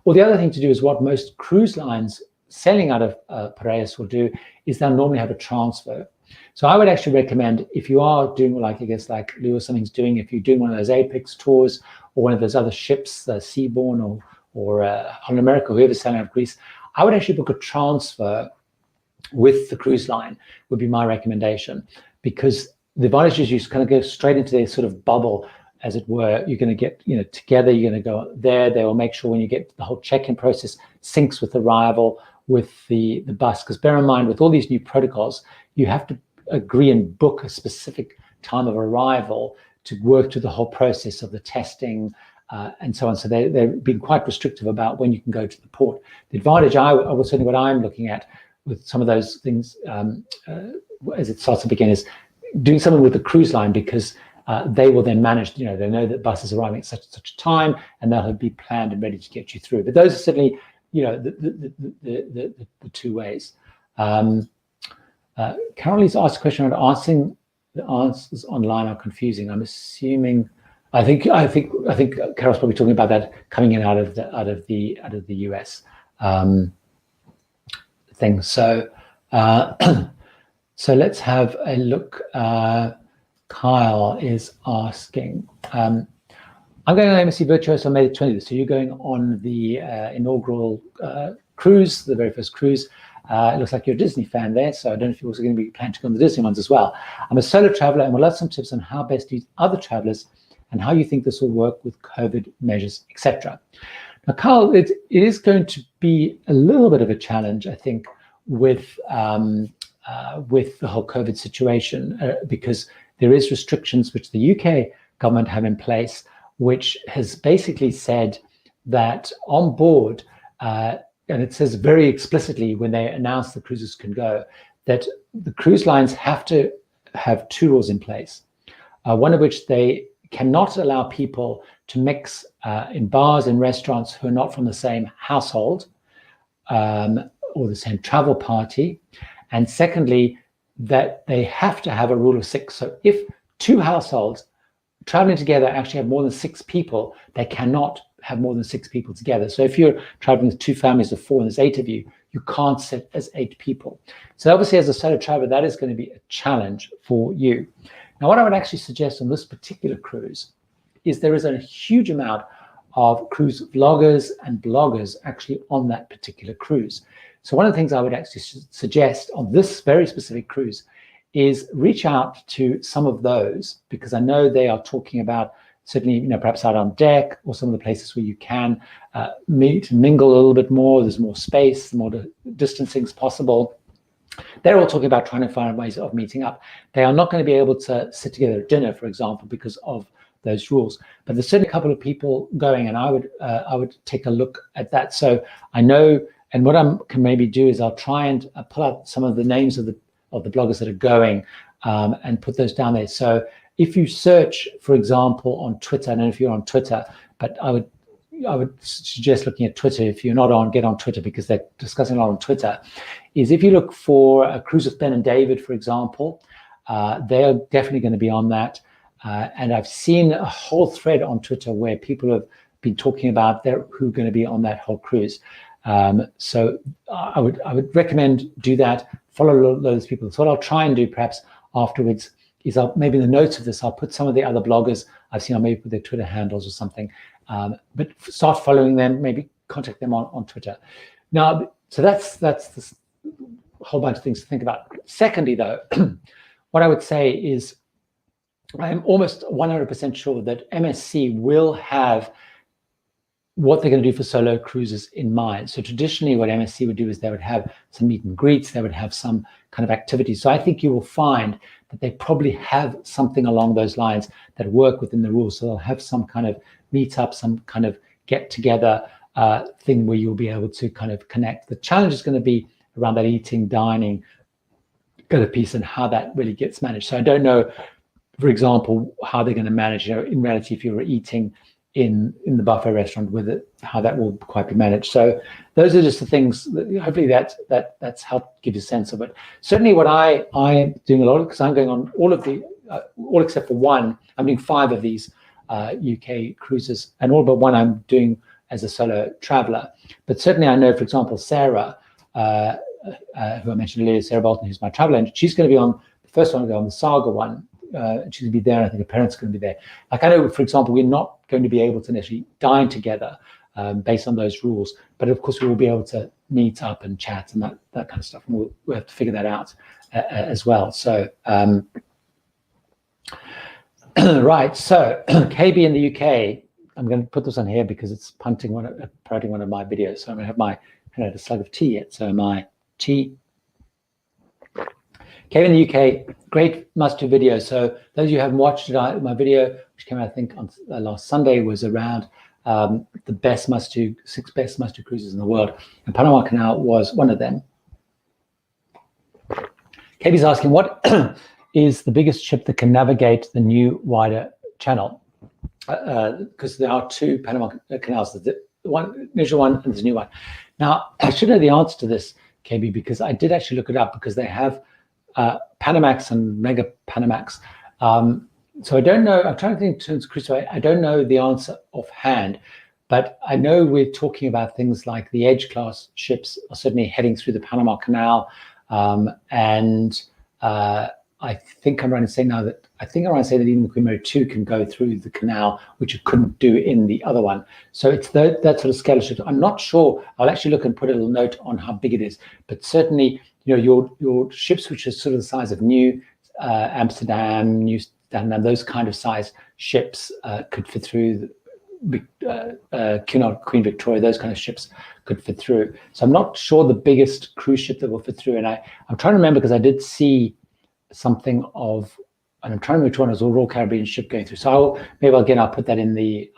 Or the other thing to do is what most cruise lines selling out of Piraeus will do is they'll normally have a transfer. So I would actually recommend, if you are doing like Lou or something's doing, if you're doing one of those Apex tours or one of those other ships, Seabourn or Holland America, whoever's selling out of Greece, I would actually book a transfer with the cruise line would be my recommendation, because the advantage is you kind of go straight into their sort of bubble, as it were. You're going to get, together, you're going to go there. They will make sure when you get the whole check-in process syncs with arrival with the bus. Because bear in mind, with all these new protocols, you have to agree and book a specific time of arrival to work through the whole process of the testing and so on. So they're being quite restrictive about when you can go to the port. The advantage, certainly what I'm looking at with some of those things as it starts to begin is doing something with the cruise line, because they will then manage, they know that bus is arriving at such and such a time, and they'll be planned and ready to get you through. But those are certainly, the two ways. Carolyn's asked a question on answering the answers online are confusing. I'm assuming, I think Carol's probably talking about that coming in out of the US thing. So so let's have a look. Kyle is asking, I'm going on MSC Virtuoso on May 20th. So you're going on the inaugural cruise, the very first cruise. It looks like you're a Disney fan there, so I don't know if you're also going to be planning to go on the Disney ones as well. I'm a solo traveler and would love some tips on how best to use other travelers and how you think this will work with COVID measures, etc. Now, Carl, it is going to be a little bit of a challenge, I think, with the whole COVID situation, because there is restrictions which the UK government have in place, which has basically said that on board, and it says very explicitly when they announce the cruises can go, that the cruise lines have to have two rules in place. One of which they cannot allow people to mix in bars and restaurants who are not from the same household or the same travel party. And secondly, that they have to have a rule of 6. So if two households traveling together actually have more than 6 people, they cannot have more than 6 people together. So if you're traveling with 2 families of 4 and there's 8 of you, you can't sit as 8 people. So obviously as a solo traveler, that is going to be a challenge for you. Now, what I would actually suggest on this particular cruise is there is a huge amount of cruise vloggers and bloggers actually on that particular cruise. So one of the things I would actually suggest on this very specific cruise is reach out to some of those, because I know they are talking about certainly, perhaps out on deck or some of the places where you can meet and mingle a little bit more. There's more space, the more distancing is possible. They're all talking about trying to find ways of meeting up. They are not going to be able to sit together at dinner, for example, because of those rules. But there's certainly a couple of people going, and I would take a look at that. So I know, and what I can maybe do is I'll try and pull out some of the names of the bloggers that are going and put those down there. So if you search, for example, on Twitter, I don't know if you're on Twitter, but I would suggest looking at Twitter. If you're not on, get on Twitter, because they're discussing a lot on Twitter. Is if you look for a cruise with Ben and David, for example, they are definitely going to be on that. And I've seen a whole thread on Twitter where people have been talking about who are going to be on that whole cruise. So I would recommend do that. Follow those people. So what I'll try and do perhaps afterwards is maybe in the notes of this, I'll put some of the other bloggers I've seen, I'll maybe put their Twitter handles or something, but start following them, maybe contact them on Twitter. Now, so that's this whole bunch of things to think about. Secondly, though, what I would say is I'm almost 100% sure that MSC will have what they're going to do for solo cruises in mind. So traditionally what MSC would do is they would have some meet and greets, they would have some kind of activities. So I think you will find that they probably have something along those lines that work within the rules. So they'll have some kind of meet up, some kind of get together thing where you'll be able to kind of connect. The challenge is going to be around that eating, dining kind of piece and how that really gets managed. So I don't know, for example, how they're going to manage, in reality, if you were eating in the buffet restaurant with it, how that will quite be managed. So those are just the things that hopefully that's helped give you a sense of it. Certainly what I am doing a lot of, because I'm going on all except for one, I'm doing 5 of these UK cruises, and all but one I'm doing as a solo traveler. But certainly I know, for example, Sarah, who I mentioned earlier, Sarah Bolton, who's my travel agent, she's going to be on the first one, on the Saga one. She's going to be there. I think her parents are going to be there. Like I know, for example, we're not going to be able to necessarily dine together based on those rules, but of course we will be able to meet up and chat and that kind of stuff. And we'll have to figure that out as well. So right. So KB in the UK, I'm going to put this on here because it's parroting one of my videos. So I'm going to have my a slug of tea yet. So my tea. Came in the UK, great must-do video. So those of you who haven't watched it, my video, which came out, I think, on last Sunday, was around the 6 best must-do cruises in the world. And Panama Canal was one of them. Katie's asking, what is the biggest ship that can navigate the new wider channel? Because there are two Panama canals, the one initial one and the new one. Now, I should know the answer to this, KB, because I did actually look it up, because they have Panamax and Mega Panamax. So I don't know, I'm trying to think in terms of cruise, I don't know the answer offhand, but I know we're talking about things like the Edge class ships are certainly heading through the Panama Canal. I think I'm right in saying now that even the Queen Mary 2 can go through the canal, which it couldn't do in the other one. So it's that sort of scale of ships. I'm not sure. I'll actually look and put a little note on how big it is. But certainly, you know, your ships, which are sort of the size of New Amsterdam, New Amsterdam, those kind of size ships could fit through. Queen Victoria, those kind of ships could fit through. So I'm not sure the biggest cruise ship that will fit through. And I'm trying to remember, because I did see something of, and I'm trying to remember which one was a Royal Caribbean ship going through. So I'll put that in the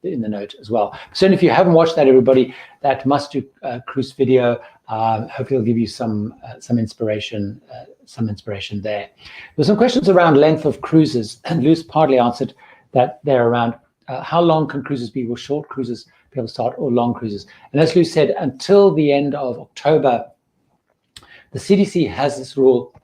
note as well. So if you haven't watched that, everybody, that Must Do cruise video, hopefully it'll give you some inspiration there. There were some questions around length of cruises, and Lou's partly answered that they're around how long can cruises be? Will short cruises be able to start, or long cruises? And as Lou said, until the end of October, the CDC has this rule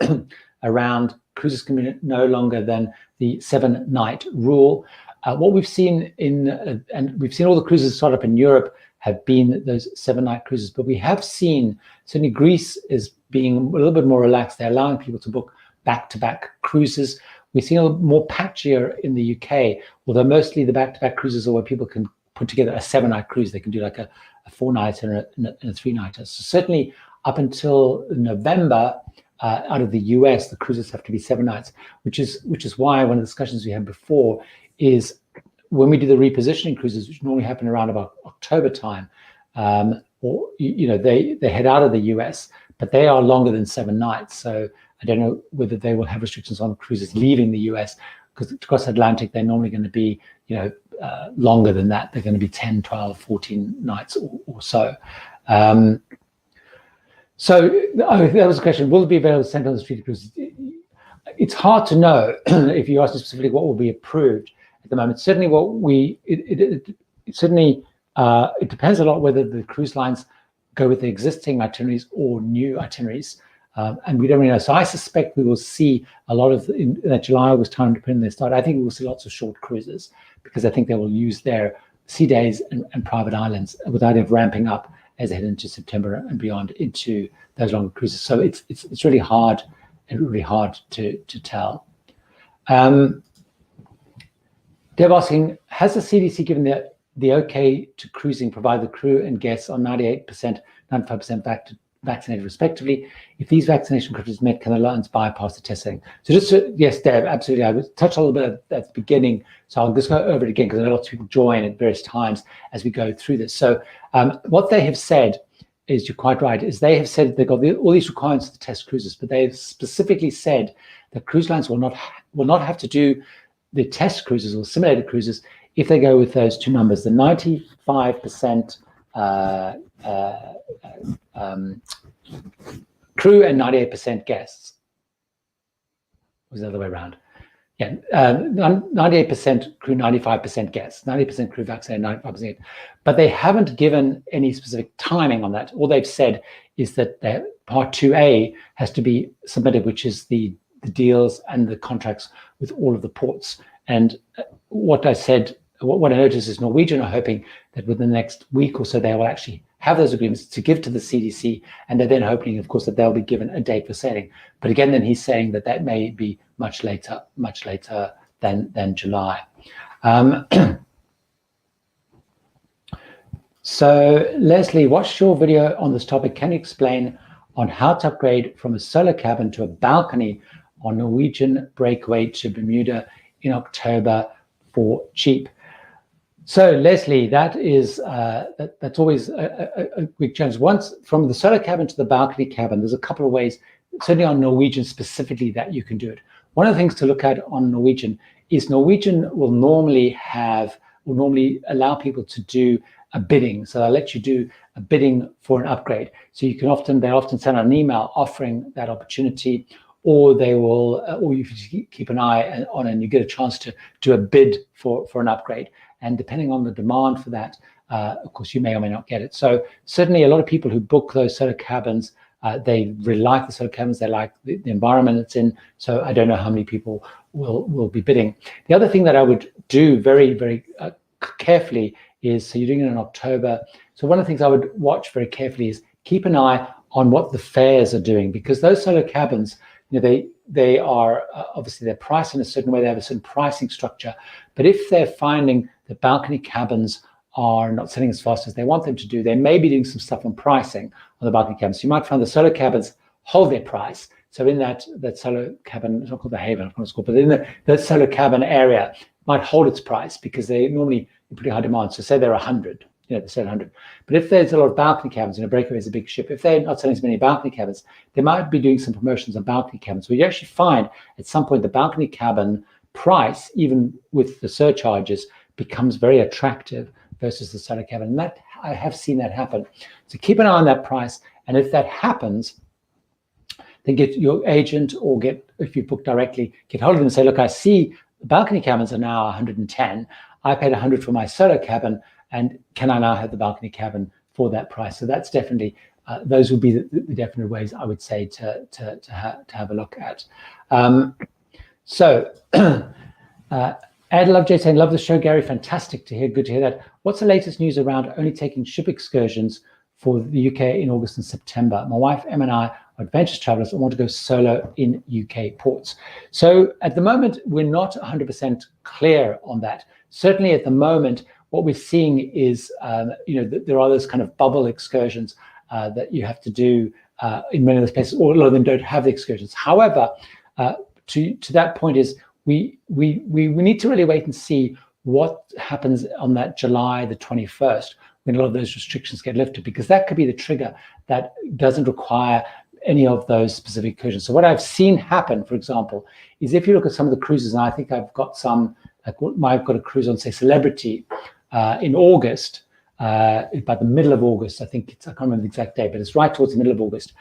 around cruises can be no longer than the 7-night rule. What we've seen and we've seen all the cruises start up in Europe have been those 7-night cruises, but we have seen, certainly Greece is being a little bit more relaxed. They're allowing people to book back-to-back cruises. We've seen a little more patchier in the UK, although mostly the back-to-back cruises are where people can put together a 7-night cruise. They can do like a 4-nighter and a 3-nighter. So certainly up until November, out of the US, the cruises have to be 7 nights, which is why one of the discussions we had before is when we do the repositioning cruises, which normally happen around about October time, or they head out of the US, but they are longer than 7 nights. So I don't know whether they will have restrictions on cruises leaving the US, because across Atlantic they're normally going to be longer than that. They're going to be 10, 12, 14 nights or so. So that was a question. Will it be available to send on the street cruises? It's hard to know if you ask specifically what will be approved at the moment. Certainly, it depends a lot whether the cruise lines go with the existing itineraries or new itineraries, and we don't really know. So I suspect we will see a lot of in that July, August time, depending on their start. I think we will see lots of short cruises, because I think they will use their sea days and private islands with the idea of ramping up as they head into September and beyond into those longer cruises. So it's really hard to tell. Deb asking, has the CDC given the okay to cruising, provided the crew and guests are 98%, 95% vaccinated respectively? If these vaccination criteria met, can the airlines bypass the testing? So yes, Deb, absolutely. I would touch a little bit at the beginning, so I'll just go over it again, because I know lots of people join at various times as we go through this. So what they have said is, you're quite right, is they have said they've got all these requirements to test cruises, but they've specifically said that cruise lines will not have to do the test cruises or simulated cruises if they go with those two numbers, the 95% crew and 98% guests. It was the other way around. Yeah, 98% crew, 95% guests, 90% crew vaccinated, 95%. But they haven't given any specific timing on that. All they've said is that their Part 2A has to be submitted, which is the deals and the contracts with all of the ports. And what I noticed is Norwegian are hoping that within the next week or so, they will actually have those agreements to give to the CDC, and they're then hoping, of course, that they'll be given a date for sailing. But again, then he's saying that may be much later than July. So Leslie, watched your video on this topic. Can you explain on how to upgrade from a solo cabin to a balcony on Norwegian breakaway to Bermuda in October for cheap? So Leslie, that is that's always a big challenge. Once from the solo cabin to the balcony cabin, there's a couple of ways, certainly on Norwegian specifically, that you can do it. One of the things to look at on Norwegian is Norwegian will normally allow people to do a bidding. So they'll let you do bidding for an upgrade. So you can they often send out an email offering that opportunity, or they will, or you can keep an eye on it and you get a chance to do a bid for an upgrade. And depending on the demand for that, of course, you may or may not get it. So certainly a lot of people who book those solar cabins, they really like the solar cabins, they like the environment it's in. So I don't know how many people will be bidding. The other thing that I would do very, very carefully is, so you're doing it in October. So one of the things I would watch very carefully is keep an eye on what the fairs are doing, because those solar cabins, they are obviously they're priced in a certain way, they have a certain pricing structure. But if they're finding that balcony cabins are not selling as fast as they want them to do, they may be doing some stuff on pricing on the balcony cabins. You might find the solar cabins hold their price. So in that solar cabin, it's not called the Haven, I don't know what it's called, but in the solar cabin area might hold its price because they normally in pretty high demand. So say they're 100, they sell 100. But if there's a lot of balcony cabins, and a breakaway is a big ship, if they're not selling as many balcony cabins, they might be doing some promotions on balcony cabins. So you actually find at some point the balcony cabin price, even with the surcharges, becomes very attractive versus the solar cabin. And that I have seen that happen. So keep an eye on that price. And if that happens, then get your agent, or if you book directly, get hold of them and say, look, I see the balcony cabins are now 110. I paid 100 for my solar cabin, and can I now have the balcony cabin for that price? So that's definitely, those would be the definite ways I would say to have a look at. Ed Love J saying, love the show, Gary. Fantastic to hear. Good to hear that. What's the latest news around only taking ship excursions for the UK in August and September? My wife, Em, and I are adventurous travelers and want to go solo in UK ports. So at the moment, we're not 100% clear on that. Certainly at the moment, what we're seeing is, there are those kind of bubble excursions that you have to do in many of those places, or a lot of them don't have the excursions. However, to that point is, we need to really wait and see what happens on that July the 21st, when a lot of those restrictions get lifted, because that could be the trigger that doesn't require any of those specific excursions. So what I've seen happen, for example, is if you look at some of the cruises, and I think I've got some, I've got a cruise on, say, Celebrity in August, by the middle of August, I think I can't remember the exact date, but it's right towards the middle of August.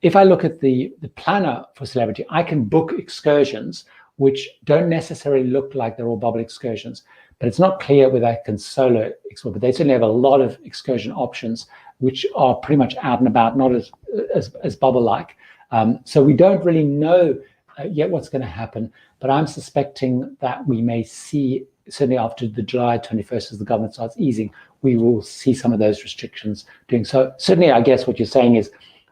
If I look at the planner for Celebrity, I can book excursions which don't necessarily look like they're all bubble excursions, but it's not clear whether I can solo explore. But they certainly have a lot of excursion options which are pretty much out and about, not as bubble-like. So we don't really know yet what's going to happen, but I'm suspecting that we may see, certainly after the July 21st, as the government starts easing, we will see some of those restrictions doing so. Certainly, I guess what you're saying is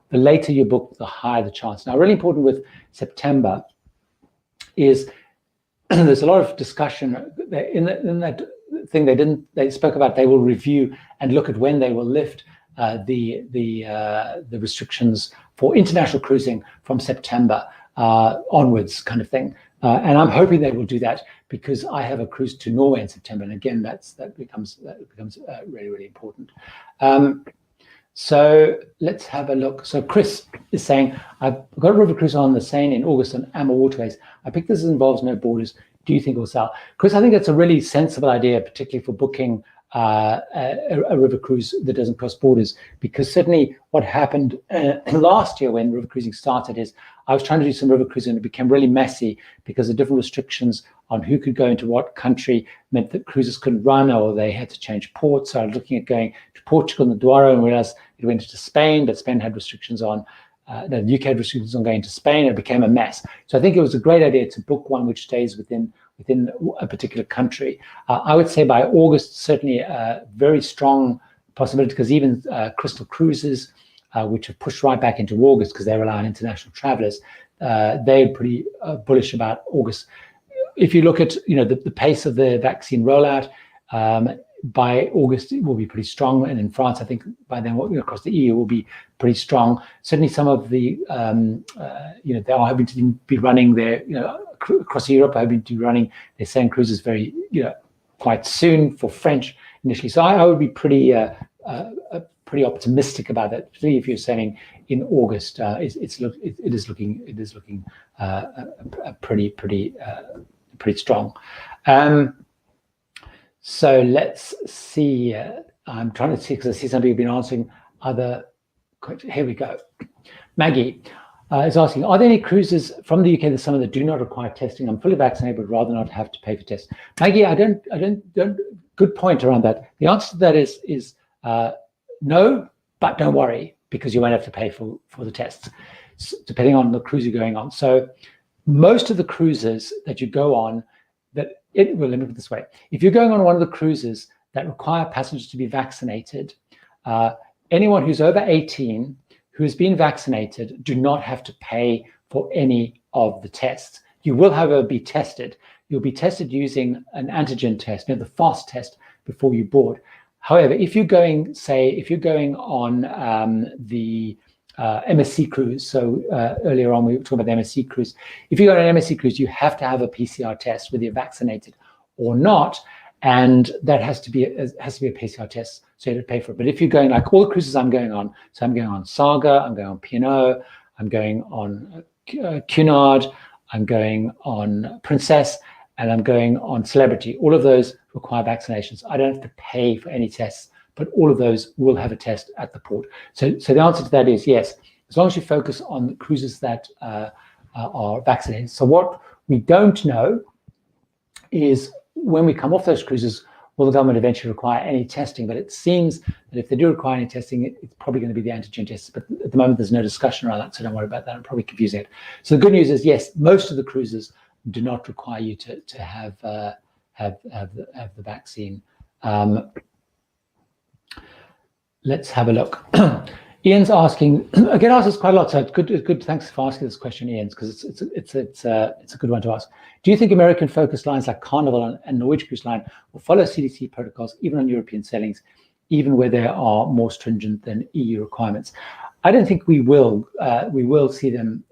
the later you book, the higher the chance. Now, really important with September is there's a lot of discussion in that thing they spoke about. They will review and look at when they will lift the restrictions for international cruising from September onwards, kind of thing. And I'm hoping they will do that, because I have a cruise to Norway in September, and again, that becomes really, really important. So let's have a look. So Chris is saying, I've got a river cruise on the Seine in August on Amber Waterways. I picked this involves no borders. Do you think it will sell? Chris, I think that's a really sensible idea, particularly for booking a river cruise that doesn't cross borders, because certainly what happened last year when river cruising started is I was trying to do some river cruising, and it became really messy because the different restrictions on who could go into what country meant that cruises couldn't run, or they had to change ports. So I was looking at going to Portugal and the Douro, and realized it went into Spain, but Spain had restrictions on, the UK had restrictions on going to Spain, and it became a mess. So I think it was a great idea to book one which stays within a particular country. I would say by August, certainly a very strong possibility, because even Crystal Cruises, which have pushed right back into August because they rely on international travelers, they're pretty bullish about August. If you look at the pace of the vaccine rollout, by August it will be pretty strong, and in France, I think by then across the EU will be pretty strong. Certainly, some of the they are hoping to be running their across Europe, hoping to be running their Seine cruises very quite soon for French initially. So I would be pretty optimistic about that, particularly if you're saying in August. It is looking pretty strong. So let's see. I'm trying to see, because I see some people have been other questions. Here we go. Maggie is asking, are there any cruises from the UK this summer that do not require testing? I'm fully vaccinated, but rather not have to pay for tests. Maggie, I don't. Good point around that. The answer to that is no, but don't worry, because you won't have to pay for the tests, depending on the cruise you're going on. So most of the cruises that you go on, well, let me put it this way. If you're going on one of the cruises that require passengers to be vaccinated, anyone who's over 18 who has been vaccinated do not have to pay for any of the tests. You will, however, be tested. You'll be tested using an antigen test, the fast test, before you board. However, if you're going on the MSC cruise, so earlier on we were talking about the MSC cruise. If you go on an MSC cruise, you have to have a PCR test, whether you're vaccinated or not, and that has to be a PCR test, so you have to pay for it. But if you're going, like all the cruises I'm going on, so I'm going on Saga, I'm going on P&O, I'm going on Cunard, I'm going on Princess, and I'm going on Celebrity. All of those require vaccinations. I don't have to pay for any tests, but all of those will have a test at the port. So the answer to that is yes, as long as you focus on cruises that are vaccinated. So what we don't know is when we come off those cruises, will the government eventually require any testing? But it seems that if they do require any testing, it's probably going to be the antigen tests. But at the moment, there's no discussion around that, so don't worry about that. I'm probably confusing it. So the good news is, yes, most of the cruises do not require you to have the vaccine. Let's have a look. Ian's asking, I get asked this quite a lot, so it's good. Thanks for asking this question, Ian, because it's a good one to ask. Do you think American-focused lines like Carnival and Norwegian Cruise Line will follow CDC protocols even on European sailings, even where they are more stringent than EU requirements? I don't think we will. We will see them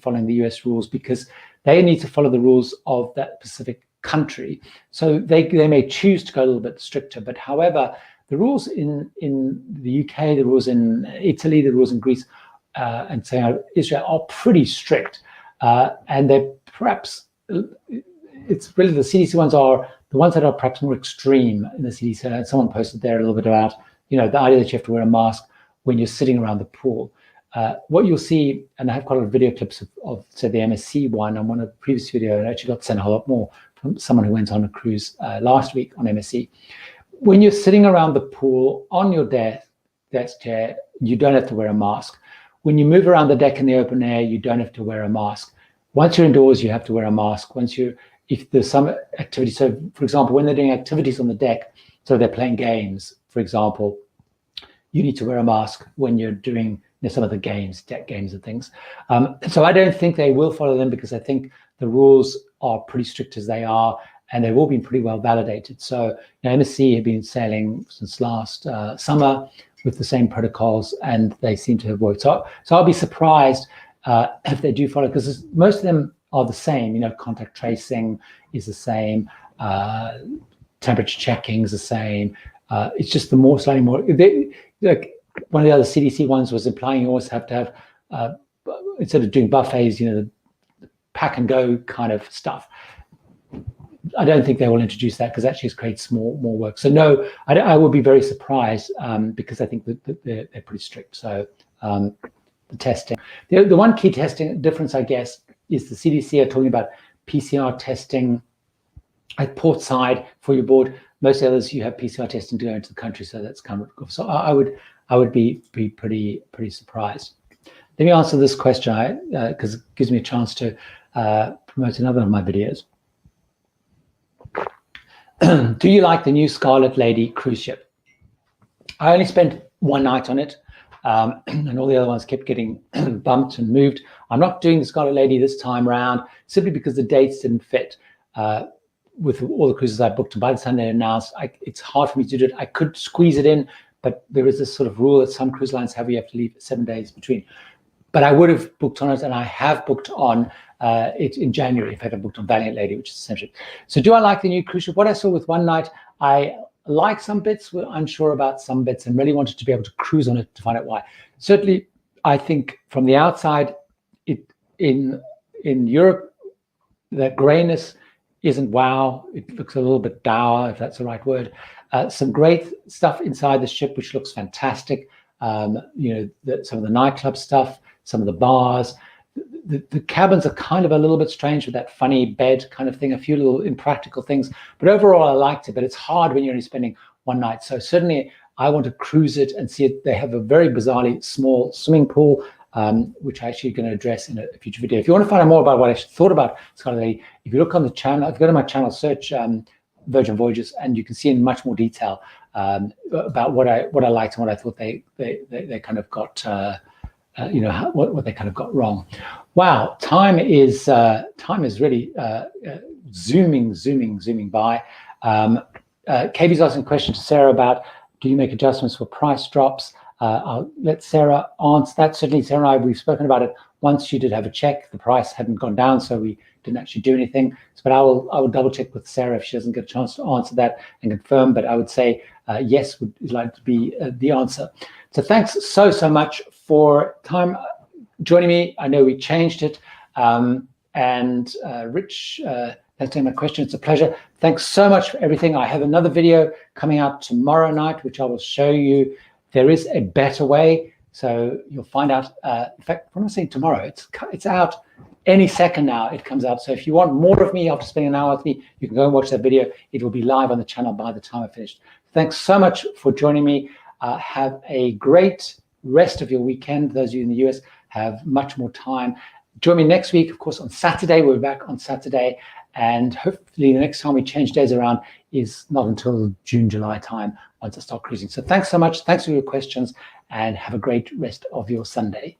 following the US rules, because they need to follow the rules of that specific country. So they may choose to go a little bit stricter, but however, the rules in the UK, the rules in Italy, the rules in Greece, and Israel are pretty strict. And they're perhaps, it's really the CDC ones are the ones that are perhaps more extreme in the CDC. Someone posted there a little bit about, the idea that you have to wear a mask when you're sitting around the pool. What you'll see, and I have quite a lot of video clips of say, the MSC one on one of the previous video, and I actually got sent a whole lot more from someone who went on a cruise last week on MSC. When you're sitting around the pool on your desk chair, you don't have to wear a mask. When you move around the deck in the open air, you don't have to wear a mask. Once you're indoors, you have to wear a mask. If there's some activity, so for example, when they're doing activities on the deck, so they're playing games, for example, you need to wear a mask when you're doing some of the games, deck games and things. So I don't think they will follow them, because I think the rules are pretty strict as they are, and they've all been pretty well validated. So MSC have been sailing since last summer with the same protocols, and they seem to have worked. So I'll be surprised if they do follow, because most of them are the same. Contact tracing is the same, temperature checking is the same. It's just slightly more. One of the other CDC ones was implying you always have to have, instead of doing buffets, the pack and go kind of stuff. I don't think they will introduce that, because actually it creates more work. So no, I would be very surprised, because I think that they're pretty strict. So the testing, the one key testing difference, I guess, is the CDC are talking about PCR testing at port side for your board. Most of the others, you have PCR testing to go into the country, so that's kind of. So I would be pretty surprised. Let me answer this question, because it gives me a chance to promote another of my videos. Do you like the new Scarlet Lady cruise ship? I only spent one night on it, and all the other ones kept getting bumped and moved. I'm not doing the Scarlet Lady this time around, simply because the dates didn't fit with all the cruises I booked. And by the time they announced, it's hard for me to do it. I could squeeze it in, but there is this sort of rule that some cruise lines have where you have to leave 7 days between. But I would have booked on it, and I have booked on it in January. In fact, I booked on Valiant Lady, which is essential. So do I like the new cruise ship? What I saw with One Night, I like some bits, were unsure about some bits, and really wanted to be able to cruise on it to find out why. Certainly, I think from the outside, in Europe, that grayness isn't wow. It looks a little bit dour, if that's the right word. Some great stuff inside the ship, which looks fantastic. some of the nightclub stuff, some of the bars. The cabins are kind of a little bit strange with that funny bed kind of thing, a few little impractical things, but overall I liked it. But it's hard when you're only spending one night. So certainly I want to cruise it and see it. They have a very bizarrely small swimming pool, which I'm actually going to address in a future video. If you want to find out more about what I thought about Scotland, if you look on the channel, if you go to my channel, search Virgin Voyages, and you can see in much more detail about what I liked and what I thought they kind of got. What they kind of got wrong. Wow, time is really zooming by. KB's asking a question to Sarah about, do you make adjustments for price drops? I'll let Sarah answer that. Certainly, Sarah and I, we've spoken about it once. She did have a check. The price hadn't gone down, so we didn't actually do anything. But I will double check with Sarah if she doesn't get a chance to answer that and confirm. But I would say yes would like to be the answer. So thanks so much for time joining me. I know we changed it. And Rich, thanks for my question. It's a pleasure. Thanks so much for everything. I have another video coming out tomorrow night, which I will show you. There is a better way. So you'll find out. In fact, when I say tomorrow, it's out any second now. It comes out. So if you want more of me after spending an hour with me, you can go and watch that video. It will be live on the channel by the time I finished. Thanks so much for joining me. Have a great rest of your weekend. Those of you in the US have much more time. Join me next week, of course, on Saturday. We're back on Saturday. And hopefully the next time we change days around is not until June, July time once I start cruising. So thanks so much. Thanks for your questions, and have a great rest of your Sunday.